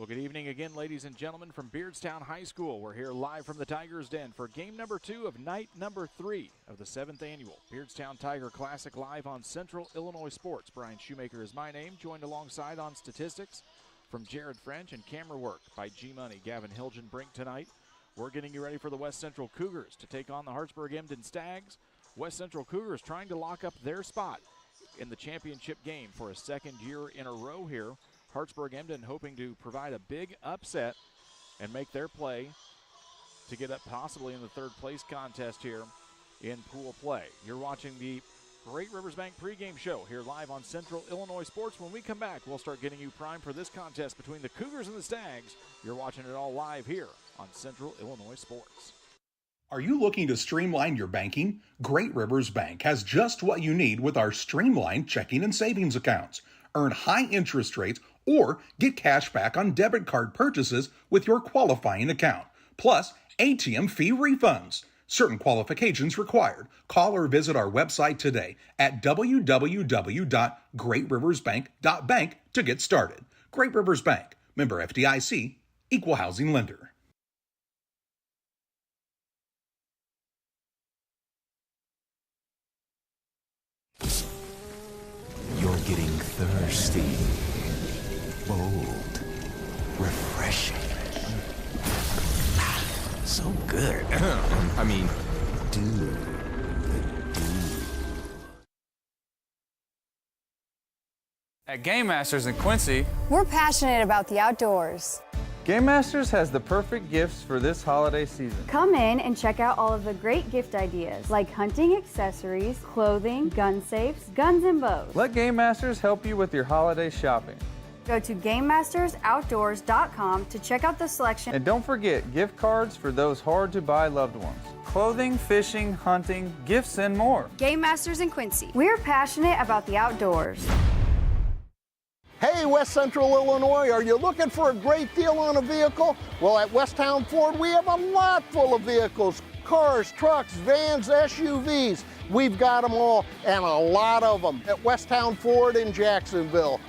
Well, good evening again, ladies and gentlemen, from Beardstown High School. We're here live from the Tigers' Den for game number 2 of night number 3 of the 7th annual Beardstown Tiger Classic live on Central Illinois Sports. Brian Shoemaker is my name, joined alongside on statistics from Jared French and camera work by G-Money, Gavin Hilgenbrink tonight. We're getting you ready for the West Central Cougars to take on the Hartsburg-Emden Stags. West Central Cougars trying to lock up their spot in the championship game for a second year in a row here. Hartsburg-Emden hoping to provide a big upset and make their play to get up possibly in the third place contest here in pool play. You're watching the Great Rivers Bank pregame show here live on Central Illinois Sports. When we come back, we'll start getting you primed for this contest between the Cougars and the Stags. You're watching it all live here on Central Illinois Sports. Are you looking to streamline your banking? Great Rivers Bank has just what you need with our streamlined checking and savings accounts. Earn high interest rates or get cash back on debit card purchases with your qualifying account, plus ATM fee refunds. Certain qualifications required. Call or visit our website today at www.greatriversbank.bank to get started. Great Rivers Bank, member FDIC, equal housing lender. You're getting thirsty, bold, refreshing. So good. I mean, dude. At Game Masters in Quincy, we're passionate about the outdoors. Game Masters has the perfect gifts for this holiday season. Come in and check out all of the great gift ideas like hunting accessories, clothing, gun safes, guns and bows. Let Game Masters help you with your holiday shopping. Go to GameMastersOutdoors.com to check out the selection. And don't forget gift cards for those hard-to-buy loved ones. Clothing, fishing, hunting, gifts, and more. Game Masters in Quincy. We're passionate about the outdoors. Hey, West Central Illinois, are you looking for a great deal on a vehicle? Well, at Westtown Ford, we have a lot full of vehicles. Cars, trucks, vans, SUVs. We've got them all, and a lot of them at Westtown Ford in Jacksonville.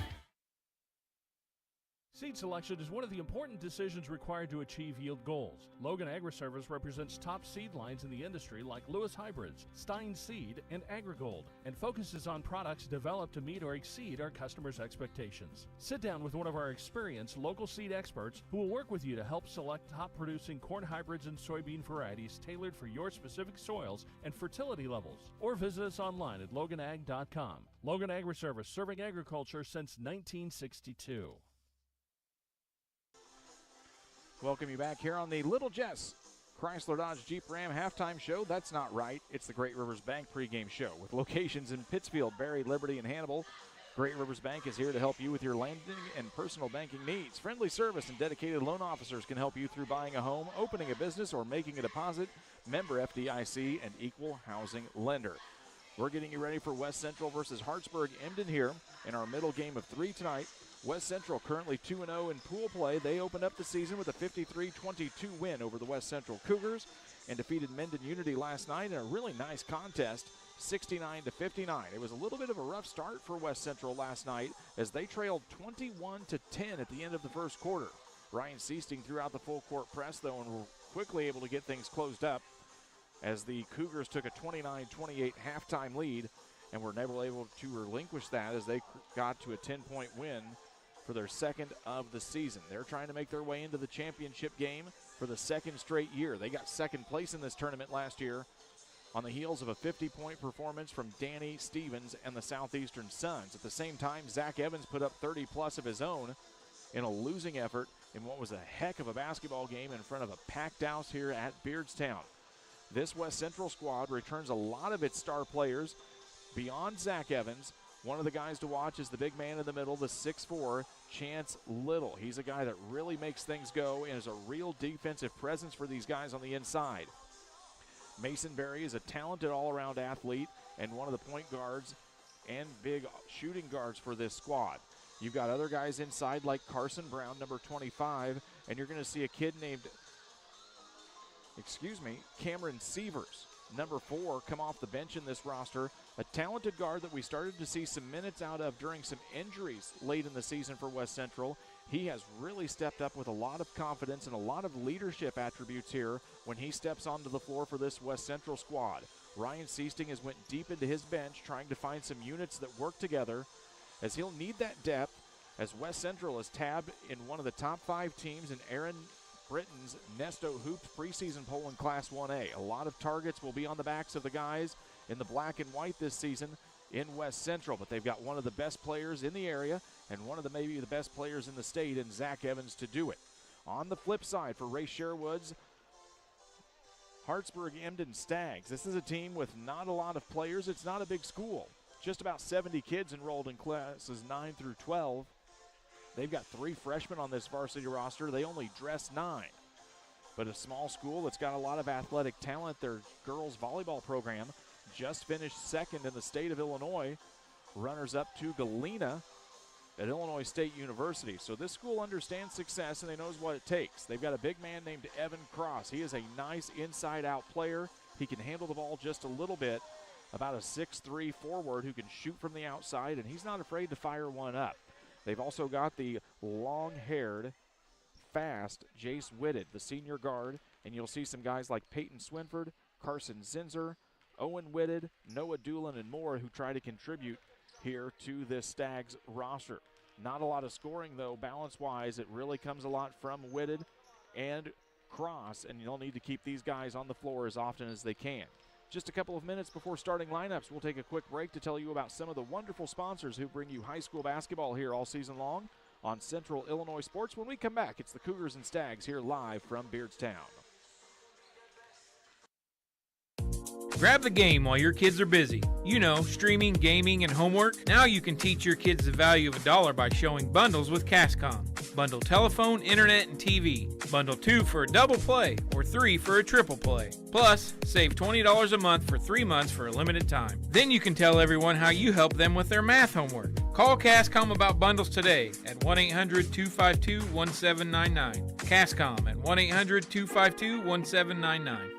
Seed selection is one of the important decisions required to achieve yield goals. Logan Agri-Service represents top seed lines in the industry like Lewis Hybrids, Stein Seed, and AgriGold, and focuses on products developed to meet or exceed our customers' expectations. Sit down with one of our experienced local seed experts who will work with you to help select top-producing corn hybrids and soybean varieties tailored for your specific soils and fertility levels. Or visit us online at loganag.com. Logan Agri-Service, serving agriculture since 1962. Welcome you back here on the Little Jess Chrysler Dodge Jeep Ram halftime show. That's not right. It's the Great Rivers Bank pregame show with locations in Pittsfield, Barry, Liberty, and Hannibal. Great Rivers Bank is here to help you with your lending and personal banking needs. Friendly service and dedicated loan officers can help you through buying a home, opening a business, or making a deposit. Member FDIC and equal housing lender. We're getting you ready for West Central versus Hartsburg-Emden here in our middle game of 3 tonight. West Central currently 2-0 in pool play. They opened up the season with a 53-22 win over the West Central Cougars and defeated Menden Unity last night in a really nice contest, 69-59. It was a little bit of a rough start for West Central last night as they trailed 21-10 at the end of the first quarter. Ryan Seasting threw out the full court press, though, and were quickly able to get things closed up as the Cougars took a 29-28 halftime lead and were never able to relinquish that as they got to a 10-point win for their second of the season. They're trying to make their way into the championship game for the second straight year. They got second place in this tournament last year on the heels of a 50-point performance from Danny Stevens and the Southeastern Suns. At the same time, Zach Evans put up 30-plus of his own in a losing effort in what was a heck of a basketball game in front of a packed house here at Beardstown. This West Central squad returns a lot of its star players beyond Zach Evans. One of the guys to watch is the big man in the middle, the 6'4", Chance Little. He's a guy that really makes things go and is a real defensive presence for these guys on the inside. Mason Berry is a talented all-around athlete and one of the point guards and big shooting guards for this squad. You've got other guys inside like Carson Brown, number 25, and you're going to see a kid named, Cameron Sievers, number 4, come off the bench in this roster. A talented guard that we started to see some minutes out of during some injuries late in the season for West Central. He has really stepped up with a lot of confidence and a lot of leadership attributes here when he steps onto the floor for this West Central squad. Ryan Seasting has went deep into his bench trying to find some units that work together, as he'll need that depth, as West Central is tabbed in one of the top 5 teams in Aaron Britton's Nesto Hoops preseason poll in Class 1A. A lot of targets will be on the backs of the guys in the black and white this season in West Central, but they've got one of the best players in the area and one of the maybe the best players in the state in Zach Evans to do it. On the flip side for Ray Sherwood's Hartsburg-Emden Stags, this is a team with not a lot of players. It's not a big school. Just about 70 kids enrolled in classes 9 through 12. They've got 3 freshmen on this varsity roster. They only dress 9. But a small school that's got a lot of athletic talent. Their girls volleyball program just finished 2nd in the state of Illinois. Runners up to Galena at Illinois State University. So this school understands success and they knows what it takes. They've got a big man named Evan Cross. He is a nice inside-out player. He can handle the ball just a little bit. About a 6'3" forward who can shoot from the outside, and he's not afraid to fire one up. They've also got the long-haired, fast Jace Whitted, the senior guard, and you'll see some guys like Peyton Swinford, Carson Zinzer, Owen Whitted, Noah Doolin, and more who try to contribute here to this Stags roster. Not a lot of scoring, though, balance-wise. It really comes a lot from Whitted and Cross, and you'll need to keep these guys on the floor as often as they can. Just a couple of minutes before starting lineups, we'll take a quick break to tell you about some of the wonderful sponsors who bring you high school basketball here all season long on Central Illinois Sports. When we come back, it's the Cougars and Stags here live from Beardstown. Grab the game while your kids are busy. You know, streaming, gaming, and homework. Now you can teach your kids the value of $1 by showing bundles with Cascom. Bundle telephone, internet, and TV. Bundle 2 for a double play or 3 for a triple play. Plus, save $20 a month for 3 months for a limited time. Then you can tell everyone how you help them with their math homework. Call Cascom about bundles today at 1-800-252-1799. Cascom at 1-800-252-1799.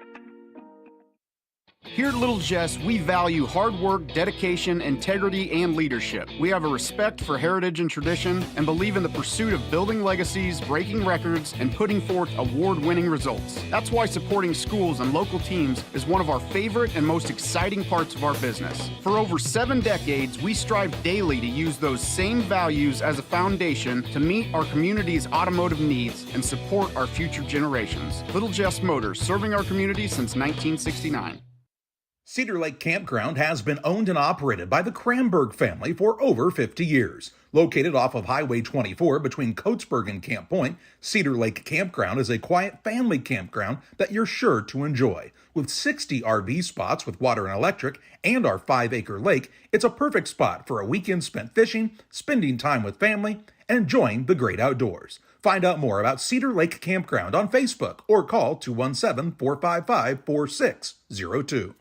Here at Little Jess, we value hard work, dedication, integrity, and leadership. We have a respect for heritage and tradition and believe in the pursuit of building legacies, breaking records, and putting forth award-winning results. That's why supporting schools and local teams is one of our favorite and most exciting parts of our business. For over 7 decades, we strive daily to use those same values as a foundation to meet our community's automotive needs and support our future generations. Little Jess Motors, serving our community since 1969. Cedar Lake Campground has been owned and operated by the Kramberg family for over 50 years. Located off of Highway 24 between Coatesburg and Camp Point, Cedar Lake Campground is a quiet family campground that you're sure to enjoy. With 60 RV spots with water and electric and our 5-acre lake, it's a perfect spot for a weekend spent fishing, spending time with family, and enjoying the great outdoors. Find out more about Cedar Lake Campground on Facebook or call 217-455-4602.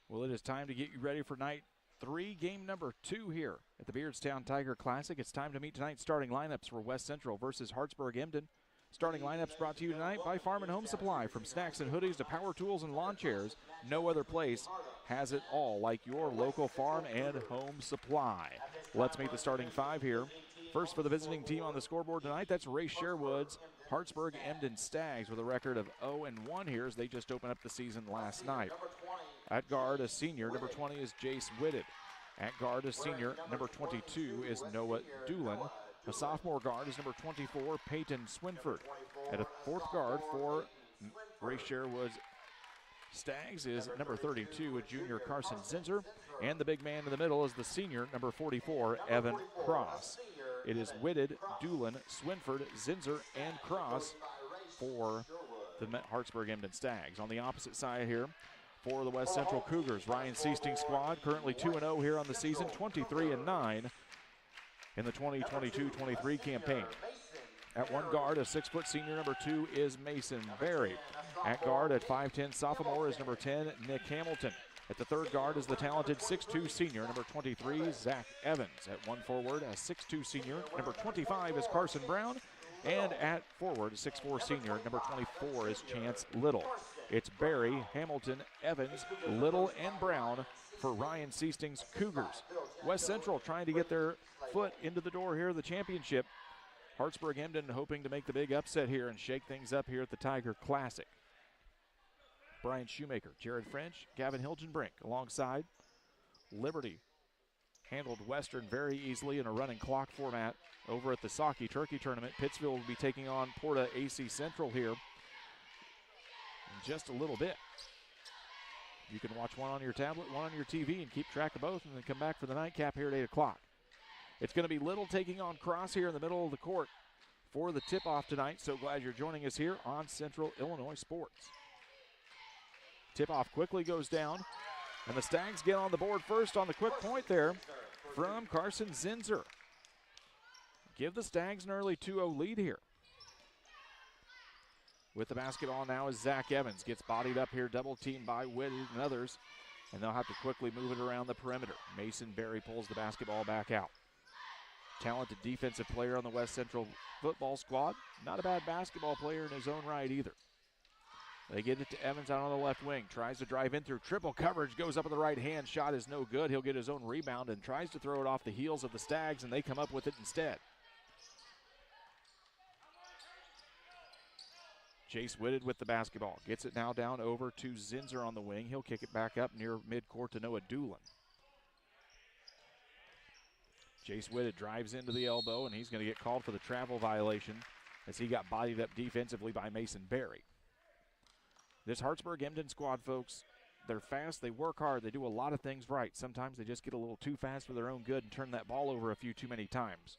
Well, it is time to get you ready for night 3, game number 2 here at the Beardstown Tiger Classic. It's time to meet tonight's starting lineups for West Central versus Hartsburg-Emden. Starting lineups brought to you tonight by Farm and Home Supply. From snacks and hoodies to power tools and lawn chairs, no other place has it all like your local Farm and Home Supply. Let's meet the starting 5 here. First for the visiting team on the scoreboard tonight, that's Ray Sherwood's Hartsburg-Emden Stags with a record of 0-1 here as they just opened up the season last night. At guard, a senior, number 20 is Jace Whitted. At guard, a senior, number 22 is Noah Doolin. A sophomore guard is number 24, Peyton Swinford. At a fourth guard for Ray Sherwood's Stags is number 32, a junior, Carson Zinzer. And the big man in the middle is the senior, number 44, Evan Cross. It is Whitted, Doolin, Swinford, Zinzer, and Cross for the Hartsburg-Emden Stags. On the opposite side here, for the West Central Cougars, Ryan Seasting's squad, currently 2-0 here on the season, 23-9 in the 2022-23 campaign. At one guard, a 6-foot senior, number 2 is Mason Berry. At guard, at 5'10", sophomore is number 10, Nick Hamilton. At the third guard is the talented 6'2" senior, number 23, Zach Evans. At one forward, a 6'2" senior, number 25 is Carson Brown. And at forward, a 6'4" senior, number 24 is Chance Little. It's Berry, Hamilton, Evans, Little, and Brown for Ryan Seasting's Cougars. West Central trying to get their foot into the door here of the championship. Hartsburg-Emden hoping to make the big upset here and shake things up here at the Tiger Classic. Brian Shoemaker, Jared French, Gavin Hilgenbrink alongside. Liberty handled Western very easily in a running clock format over at the Saki Turkey Tournament. Pittsfield will be taking on Porta AC Central here in just a little bit. You can watch one on your tablet, one on your TV, and keep track of both, and then come back for the nightcap here at 8 o'clock. It's going to be Little taking on Cross here in the middle of the court for the tip-off tonight. So glad you're joining us here on Central Illinois Sports. Tip-off quickly goes down, and the Stags get on the board first on the quick point there from Carson Zinser. Give the Stags an early 2-0 lead here. With the basketball now is Zach Evans. Gets bodied up here, double teamed by Whitted and others, and they'll have to quickly move it around the perimeter. Mason Berry pulls the basketball back out. Talented defensive player on the West Central football squad. Not a bad basketball player in his own right either. They get it to Evans out on the left wing. Tries to drive in through triple coverage. Goes up with the right hand. Shot is no good. He'll get his own rebound and tries to throw it off the heels of the Stags, and they come up with it instead. Chase Whitted with the basketball. Gets it now down over to Zinser on the wing. He'll kick it back up near midcourt to Noah Doolin. Chase Whitted drives into the elbow, and he's going to get called for the travel violation as he got bodied up defensively by Mason Berry. This Hartsburg-Emden squad, folks, they're fast, they work hard, they do a lot of things right. Sometimes they just get a little too fast for their own good and turn that ball over a few too many times.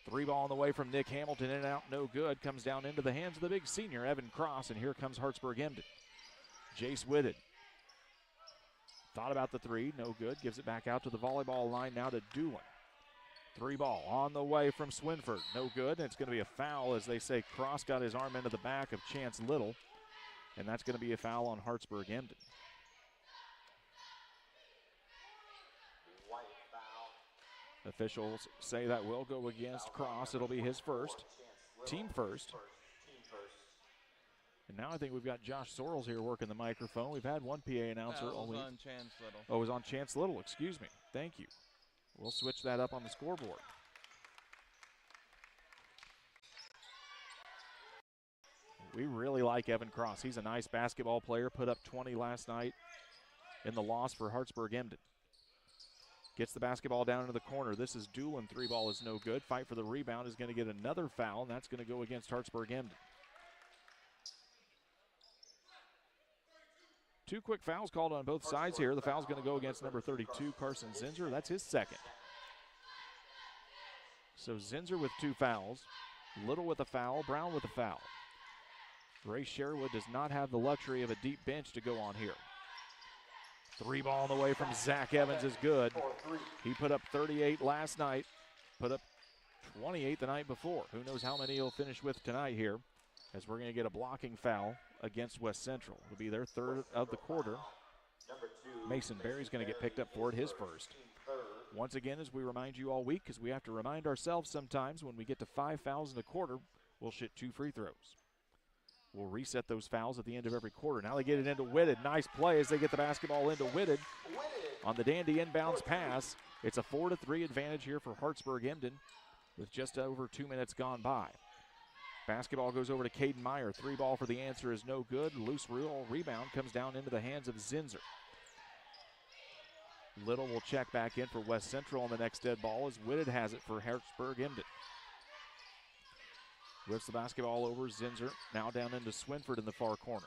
Three ball on the way from Nick Hamilton, in and out, no good. Comes down into the hands of the big senior, Evan Cross, and here comes Hartsburg-Emden. Jace Whitted. Thought about the three, no good. Gives it back out to the volleyball line now to Doolin. Three ball on the way from Swinford, no good. And it's going to be a foul, as they say. Cross got his arm into the back of Chance Little, and that's going to be a foul on Hartsburg-Emden. Officials say that will go against Cross. It'll be his first, team first. And now I think we've got Josh Sorrells here working the microphone. We've had one PA announcer all week. On Chance Little. Oh, it was on Chance Little, excuse me. Thank you. We'll switch that up on the scoreboard. We really like Evan Cross. He's a nice basketball player. Put up 20 last night in the loss for Hartsburg-Emden. Gets the basketball down into the corner. This is Doolin. Three ball is no good. Fight for the rebound is going to get another foul, and that's going to go against Hartsburg-Emden. Two quick fouls called on both sides here. The foul's going to go against number 32, Carson Zinser. That's his second. So Zinser with two fouls. Little with a foul. Brown with a foul. Ray Sherwood does not have the luxury of a deep bench to go on here. Three ball on the way from Zach Evans is good. He put up 38 last night, put up 28 the night before. Who knows how many he'll finish with tonight here, as we're going to get a blocking foul against West Central. It'll be their third of the quarter. Mason Berry's going to get picked up for it, his first. Once again, as we remind you all week, because we have to remind ourselves sometimes, when we get to 5 fouls in a quarter, we'll shoot 2 free throws. We'll reset those fouls at the end of every quarter. Now they get it into Whitted. Nice play as they get the basketball into Whitted. On the dandy inbounds pass, it's a 4-3 advantage here for Hartsburg-Emden with just over 2 minutes gone by. Basketball goes over to Caden Meyer. Three ball for the answer is no good. Loose rebound comes down into the hands of Zinser. Little will check back in for West Central on the next dead ball as Whitted has it for Hartsburg-Emden. Lifts the basketball over. Zinser now down into Swinford in the far corner.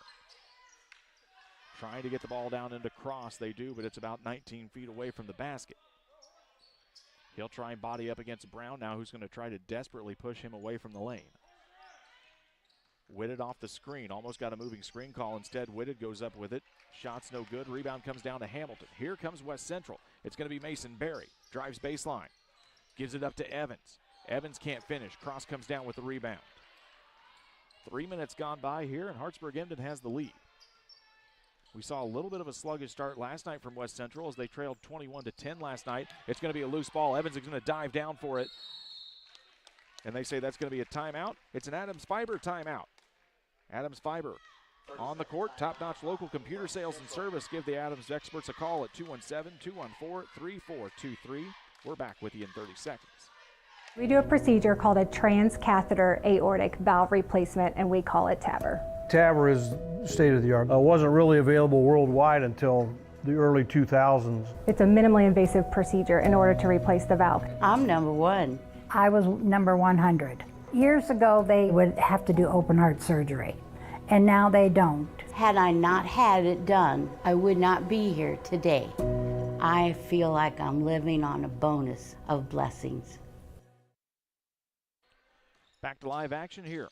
Trying to get the ball down into Cross. They do, but it's about 19 feet away from the basket. He'll try and body up against Brown now, who's going to try to desperately push him away from the lane. Whitted off the screen. Almost got a moving screen call. Instead, Whitted goes up with it. Shot's no good. Rebound comes down to Hamilton. Here comes West Central. It's going to be Mason Berry. Drives baseline. Gives it up to Evans. Evans can't finish. Cross comes down with the rebound. 3 minutes gone by here, and Hartsburg-Emden has the lead. We saw a little bit of a sluggish start last night from West Central as they trailed 21-10 last night. It's going to be a loose ball. Evans is going to dive down for it. And they say that's going to be a timeout. It's an Adams Fiber timeout. Adams Fiber on the court. Top-notch local computer sales and service. Give the Adams experts a call at 217-214-3423. We're back with you in 30 seconds. We do a procedure called a transcatheter aortic valve replacement, and we call it TAVR. TAVR is state of the art. Wasn't really available worldwide until the early 2000s. It's a minimally invasive procedure in order to replace the valve. I'm number 1. I was number 100. Years ago, they would have to do open heart surgery, and now they don't. Had I not had it done, I would not be here today. I feel like I'm living on a bonus of blessings. Back to live action here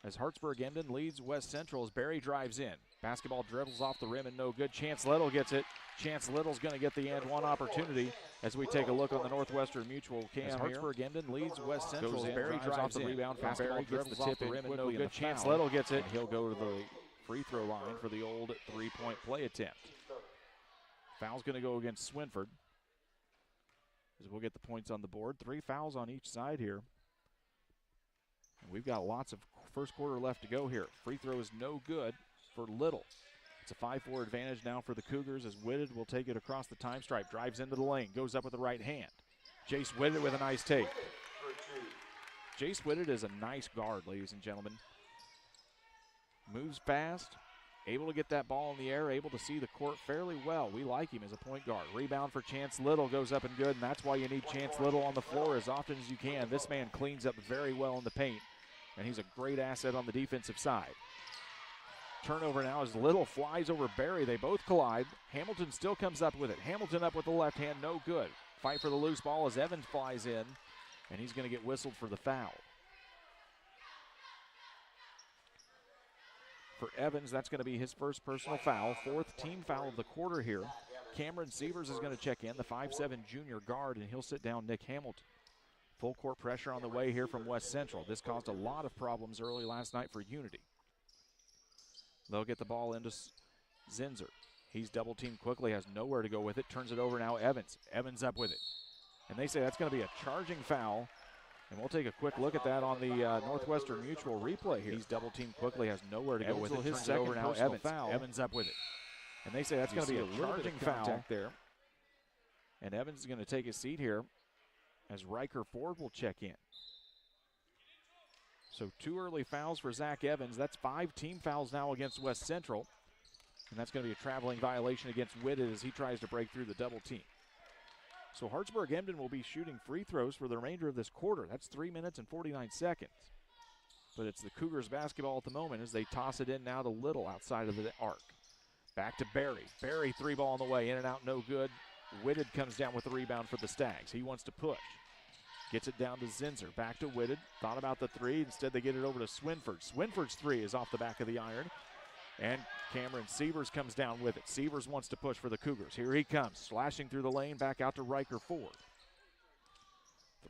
as Hartsburg-Emden leads West Central as Barry drives in. Basketball dribbles off the rim and no good. Chance Little gets it. Chance Little's going to get the and one opportunity as we take a look on the Northwestern Mutual cam here. Hartsburg-Emden leads West Central. Barry drives off the rebound from Barry, gets the tip in and no good. Chance Little gets it. And he'll go to the free throw line for the old three-point play attempt. Foul's going to go against Swinford as we'll get the points on the board. 3 fouls on each side here. And we've got lots of first quarter left to go here. Free throw is no good for Little. It's a 5-4 advantage now for the Cougars as Whitted will take it across the time stripe. Drives into the lane, goes up with the right hand. Jace Whitted with a nice take. Jace Whitted is a nice guard, ladies and gentlemen. Moves fast, able to get that ball in the air, able to see the court fairly well. We like him as a point guard. Rebound for Chance Little goes up and good, and that's why you need Chance Little on the floor as often as you can. This man cleans up very well in the paint, and he's a great asset on the defensive side. Turnover now as Little flies over Barry. They both collide. Hamilton still comes up with it. Hamilton up with the left hand, no good. Fight for the loose ball as Evans flies in, and he's going to get whistled for the foul. For Evans, that's going to be his first personal foul. 4th team foul of the quarter here. Cameron Sievers is going to check in, the 5'7" junior guard, and he'll sit down Nick Hamilton. Full court pressure on the way here from West Central. This caused a lot of problems early last night for Unity. They'll get the ball into Zinzer. He's double teamed quickly, has nowhere to go with it. Turns it over now, Evans. Evans up with it. And they say that's going to be a charging foul. And we'll take a quick look at that on the Northwestern Mutual replay here. He's double teamed quickly, has nowhere to go with it. His second over now, Evans. Foul. Evans up with it. And they say that's going to be a charging foul there. And Evans is going to take his seat here as Riker Ford will check in. So 2 early fouls for Zach Evans. That's 5 team fouls now against West Central. And that's going to be a traveling violation against Whitted as he tries to break through the double team. So Hartsburg-Emden will be shooting free throws for the remainder of this quarter. That's 3 minutes and 49 seconds. But it's the Cougars basketball at the moment as they toss it in now to Little outside of the arc. Back to Barry. Barry 3-ball on the way, in and out, no good. Whitted comes down with the rebound for the Stags. He wants to push. Gets it down to Zinzer. Back to Whitted. Thought about the 3. Instead, they get it over to Swinford. Swinford's 3 is off the back of the iron. And Cameron Sievers comes down with it. Sievers wants to push for the Cougars. Here he comes, slashing through the lane, back out to Riker Ford.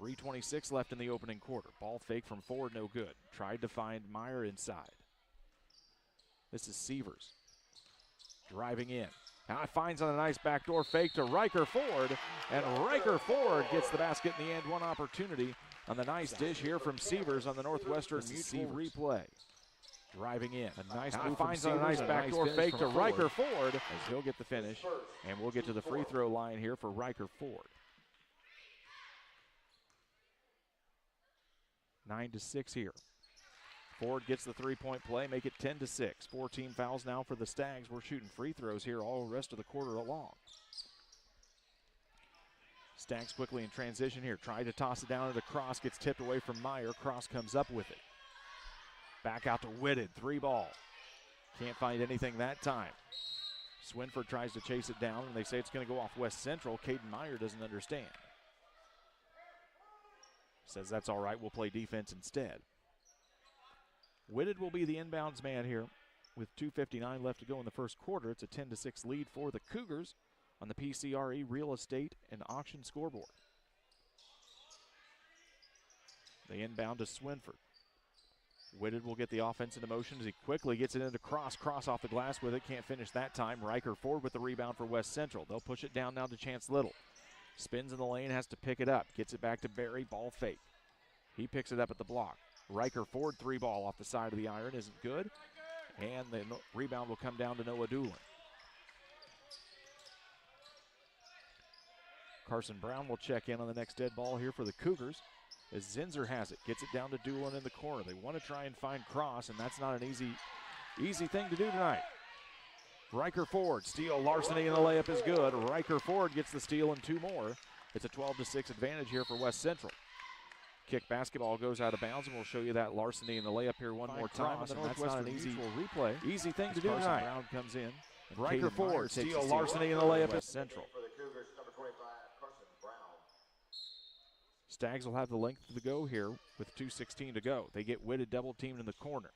3:26 left in the opening quarter. Ball fake from Ford, no good. Tried to find Meyer inside. This is Sievers driving in. Now it finds on a nice backdoor fake to Riker Ford, and Riker Ford gets the basket in the end one opportunity on the nice dish here from Sievers on the Northwestern Mutual replay. Driving in. A nice move finds on a nice backdoor fake to Riker Ford as he'll get the finish, and we'll get to the free throw line here for Riker Ford. 9-6 here. Ford gets the 3-point play, make it 10-6. 4 team fouls now for the Stags. We're shooting free throws here all the rest of the quarter along. Stags quickly in transition here. Tried to toss it down at a Cross, gets tipped away from Meyer. Cross comes up with it. Back out to Whitted, 3-ball. Can't find anything that time. Swinford tries to chase it down, and they say it's going to go off West Central. Caden Meyer doesn't understand. Says that's all right, we'll play defense instead. Whitted will be the inbounds man here with 2:59 left to go in the first quarter. It's a 10-6 lead for the Cougars on the PCRE Real Estate and Auction scoreboard. They inbound to Swinford. Whitted will get the offense into motion as he quickly gets it into Cross. Cross off the glass with it, can't finish that time. Riker Ford with the rebound for West Central. They'll push it down now to Chance Little. Spins in the lane, has to pick it up. Gets it back to Barry, ball fake. He picks it up at the block. Riker Ford 3-ball off the side of the iron isn't good. And the rebound will come down to Noah Doolin. Carson Brown will check in on the next dead ball here for the Cougars as Zinser has it. Gets it down to Doolin in the corner. They want to try and find Cross, and that's not an easy thing to do tonight. Riker Ford, steal, larceny, and the layup is good. Riker Ford gets the steal and 2 more. It's a 12-6 advantage here for West Central. Kick basketball goes out of bounds, and we'll show you that larceny and the layup here one more time. And that's not an easy thing to do tonight. Brown comes in. Riker Ford, steal, larceny, and the layup is Central. Stags will have the length to go here with 2:16 to go. They get Whitted double teamed in the corner.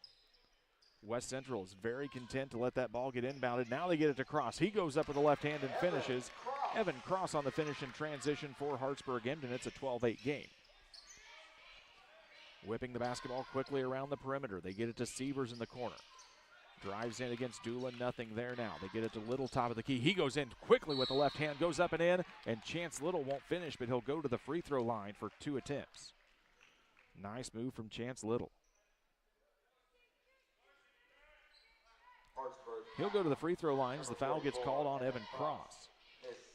West Central is very content to let that ball get inbounded. Now they get it to Cross. He goes up with the left hand and finishes. Evan Cross on the finish and transition for Hartsburg-Emden. It's a 12-8 game. Whipping the basketball quickly around the perimeter. They get it to Sievers in the corner. Drives in against Doolin, nothing there now. They get it to Little, top of the key. He goes in quickly with the left hand, goes up and in, and Chance Little won't finish, but he'll go to the free throw line for 2 attempts. Nice move from Chance Little. He'll go to the free throw line as the foul gets called on Evan Cross.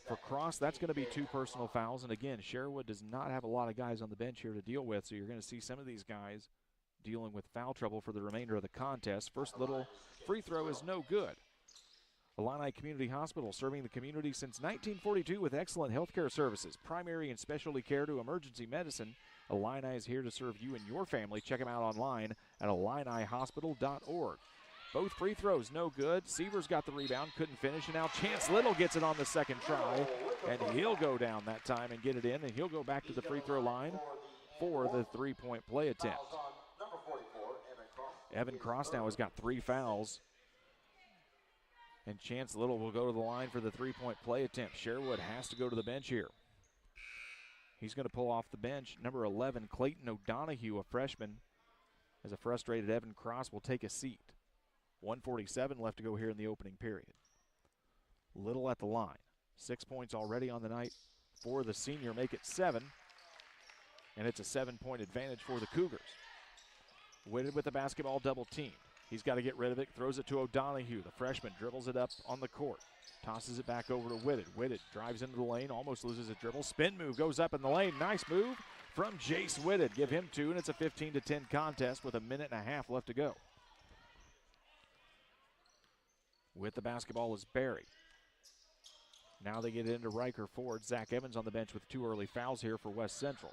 For Cross, that's going to be 2 personal fouls, and again, Sherwood does not have a lot of guys on the bench here to deal with, so you're going to see some of these guys dealing with foul trouble for the remainder of the contest. First Little free throw is no good. Illini Community Hospital, serving the community since 1942 with excellent healthcare services, primary and specialty care to emergency medicine. Illini is here to serve you and your family. Check them out online at IlliniHospital.org. Both free throws no good. Sievers got the rebound, couldn't finish, and now Chance Little gets it on the second try, and he'll go down that time and get it in, and he'll go back to the free throw line for the 3-point play attempt. Evan Cross now has got 3 fouls, and Chance Little will go to the line for the 3-point play attempt. Sherwood has to go to the bench here. He's going to pull off the bench. Number 11, Clayton O'Donohue, a freshman, as a frustrated Evan Cross will take a seat. 1:47 left to go here in the opening period. Little at the line. 6 points already on the night for the senior, make it 7. And it's a 7-point advantage for the Cougars. Whitted with the basketball, double team. He's got to get rid of it, throws it to O'Donohue. The freshman dribbles it up on the court. Tosses it back over to Whitted. Whitted drives into the lane, almost loses a dribble. Spin move, goes up in the lane. Nice move from Jace Whitted. Give him 2, and it's a 15-10 contest with a minute and a half left to go. With the basketball is Barry. Now they get into Riker Ford. Zach Evans on the bench with 2 early fouls here for West Central.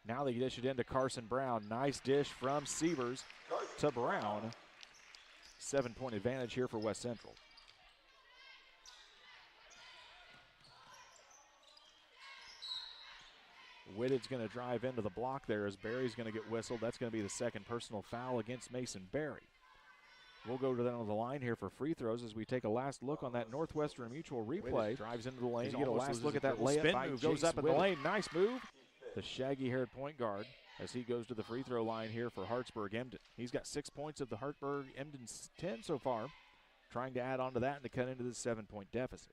Now they dish it into Carson Brown. Nice dish from Sievers to Brown. 7-point advantage here for West Central. Whitted's going to drive into the block there as Barry's going to get whistled. That's going to be the second personal foul against Mason Barry. We'll go to that on the line here for free throws as we take a last look on that Northwestern Mutual replay. Drives into the lane. You get a last look at that layup. Spin move goes up in the lane. Nice move. The shaggy-haired point guard as he goes to the free throw line here for Hartsburg-Emden. He's got 6 points of the Hartsburg-Emden's 10 so far, trying to add on to that and to cut into the 7-point deficit.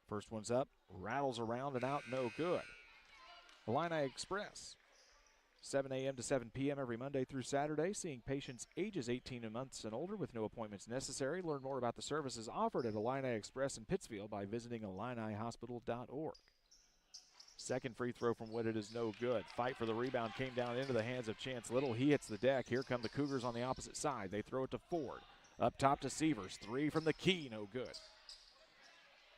First one's up, rattles around and out, no good. Illini Express, 7 a.m. to 7 p.m. every Monday through Saturday, seeing patients ages 18 months and older with no appointments necessary. Learn more about the services offered at Illini Express in Pittsfield by visiting IlliniHospital.org. Second free throw from Whitted is no good. Fight for the rebound came down into the hands of Chance Little. He hits the deck. Here come the Cougars on the opposite side. They throw it to Ford. Up top to Sievers. 3 from the key, no good.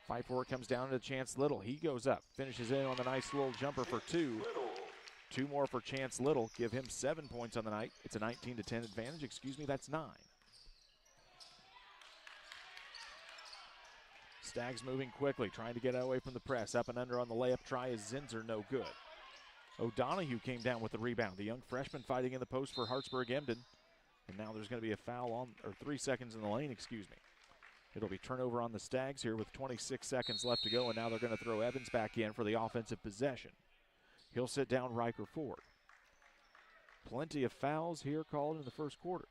Fight for it comes down to Chance Little. He goes up, finishes in on the nice little jumper for 2. 2 more for Chance Little. Give him 7 points on the night. It's a 19-10 advantage. That's 9. Stags moving quickly, trying to get away from the press. Up and under on the layup try is Zinser, no good. O'Donohue came down with the rebound. The young freshman fighting in the post for Hartsburg-Emden. And now there's going to be a foul on, or 3 seconds in the lane, It'll be turnover on the Stags here with 26 seconds left to go, and now they're going to throw Evans back in for the offensive possession. He'll sit down Riker Ford. Plenty of fouls here called in the first quarter.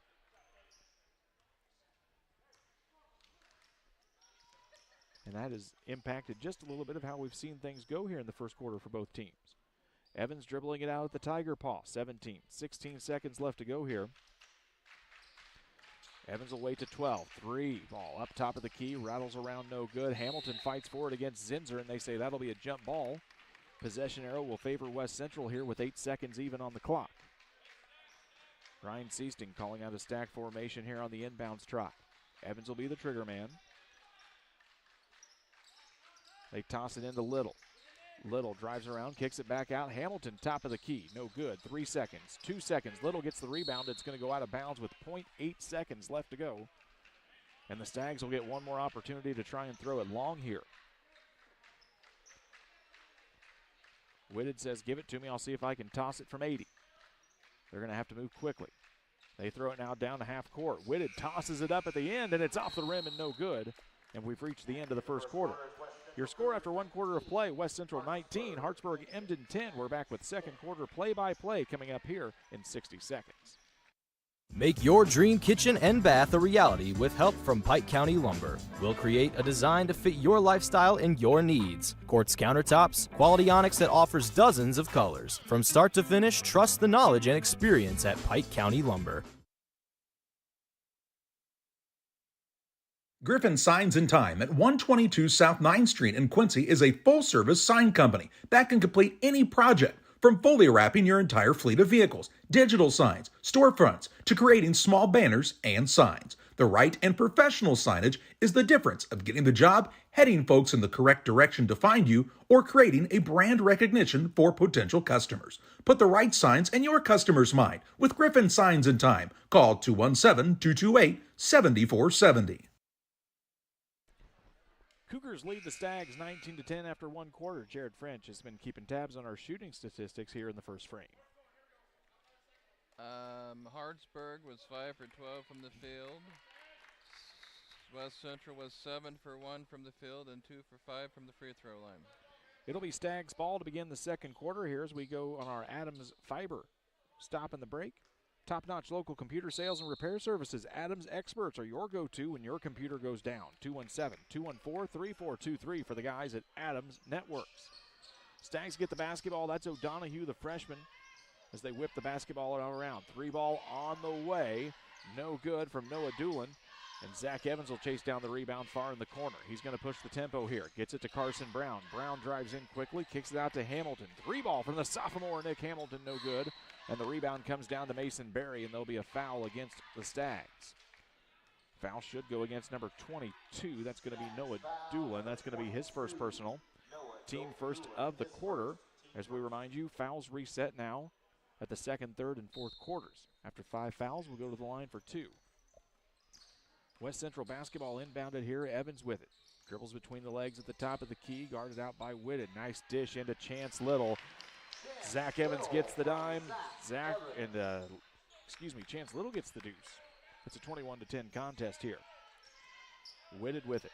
And that has impacted just a little bit of how we've seen things go here in the first quarter for both teams. Evans dribbling it out at the Tiger Paw. 16 seconds left to go here. Evans will wait to 12. 3 ball up top of the key, rattles around, no good. Hamilton fights for it against Zinser, and they say that'll be a jump ball. Possession arrow will favor West Central here with 8 seconds even on the clock. Ryan Seasting calling out a stack formation here on the inbounds trot. Evans will be the trigger man. They toss it into Little. Little drives around, kicks it back out. Hamilton, top of the key, no good. 3 seconds, 2 seconds. Little gets the rebound. It's going to go out of bounds with 0.8 seconds left to go. And the Stags will get one more opportunity to try and throw it long here. Whitted says, give it to me. I'll see if I can toss it from 80. They're going to have to move quickly. They throw it now down to half court. Whitted tosses it up at the end, and it's off the rim and no good. And we've reached the end of the first quarter. Your score after 1 quarter of play, West Central 19, Hartsburg-Emden 10. We're back with second quarter play-by-play coming up here in 60 seconds. Make your dream kitchen and bath a reality with help from Pike County Lumber. We'll create a design to fit your lifestyle and your needs. Quartz countertops, quality onyx that offers dozens of colors. From start to finish, trust the knowledge and experience at Pike County Lumber. Griffin Signs and Time at 122 South 9th Street in Quincy is a full-service sign company that can complete any project, from fully wrapping your entire fleet of vehicles, digital signs, storefronts, to creating small banners and signs. The right and professional signage is the difference of getting the job, heading folks in the correct direction to find you, or creating a brand recognition for potential customers. Put the right signs in your customer's mind with Griffin Signs and Time. Call 217-228-7470. Cougars lead the Stags 19-10 after 1 quarter. Jared French has been keeping tabs on our shooting statistics here in the first frame. Hartsburg was 5 for 12 from the field. West Central was 7 for 1 from the field and 2 for 5 from the free throw line. It'll be Stags ball to begin the second quarter here as we go on our Adams Fiber stop in the break. Top-notch local computer sales and repair services. Adams Experts are your go-to when your computer goes down. 217-214-3423 for the guys at Adams Networks. Stags get the basketball. That's O'Donohue, the freshman, as they whip the basketball around. 3 ball on the way. No good from Noah Doolin. And Zach Evans will chase down the rebound far in the corner. He's going to push the tempo here. Gets it to Carson Brown. Brown drives in quickly, kicks it out to Hamilton. 3 ball from the sophomore Nick Hamilton, no good. And the rebound comes down to Mason Berry, and there'll be a foul against the Stags. Foul should go against number 22. That's going to be Noah Doolin. That's going to be his first personal. Team first of the quarter. As we remind you, fouls reset now at the second, third, and fourth quarters. After 5 fouls, we'll go to the line for 2. West Central basketball inbounded here. Evans with it. Dribbles between the legs at the top of the key. Guarded out by Whitted. Nice dish into Chance Little. Zach Evans gets the dime. Chance Little gets the deuce. It's a 21-10 contest here. Whitted with it.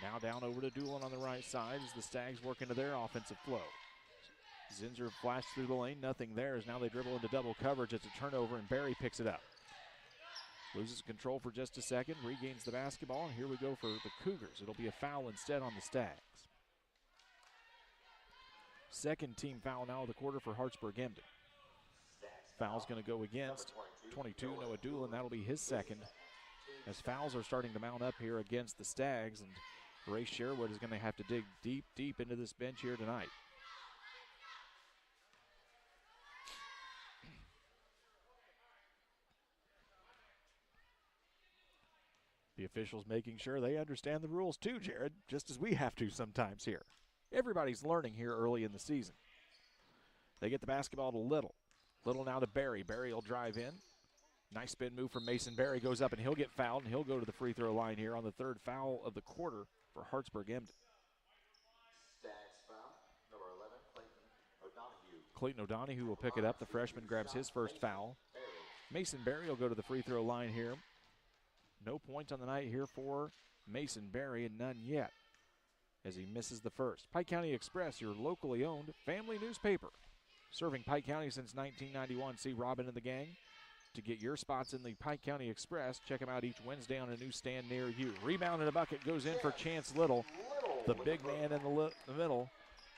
Now down over to Doolin on the right side as the Stags work into their offensive flow. Zinser flashed through the lane. Nothing there as now they dribble into double coverage. It's a turnover, and Barry picks it up. Loses control for just a second, regains the basketball, and here we go for the Cougars. It'll be a foul instead on the Stags. Second team foul now of the quarter for Hartsburg-Emden. Foul's going to go against 22, Noah Doolin. That'll be his second, as fouls are starting to mount up here against the Stags, and Ray Sherwood is going to have to dig deep into this bench here tonight. The officials making sure they understand the rules too, Jared, just as we have to sometimes here. Everybody's learning here early in the season. They get the basketball to Little. Little now to Barry. Barry will drive in. Nice spin move from Mason Barry. Goes up and he'll get fouled, and he'll go to the free throw line here on the 3rd foul of the quarter for Hartsburg-Emden. Stags foul, number 11, Clayton O'Donohue will pick it up. The freshman grabs his first foul. Mason Barry will go to the free throw line here. No points on the night here for Mason Barry, and none yet as he misses the first. Pike County Express, your locally owned family newspaper. Serving Pike County since 1991. See Robin and the gang. To get your spots in the Pike County Express, check them out each Wednesday on a newsstand near you. Rebound and a bucket goes in for Chance Little. The big man in the middle,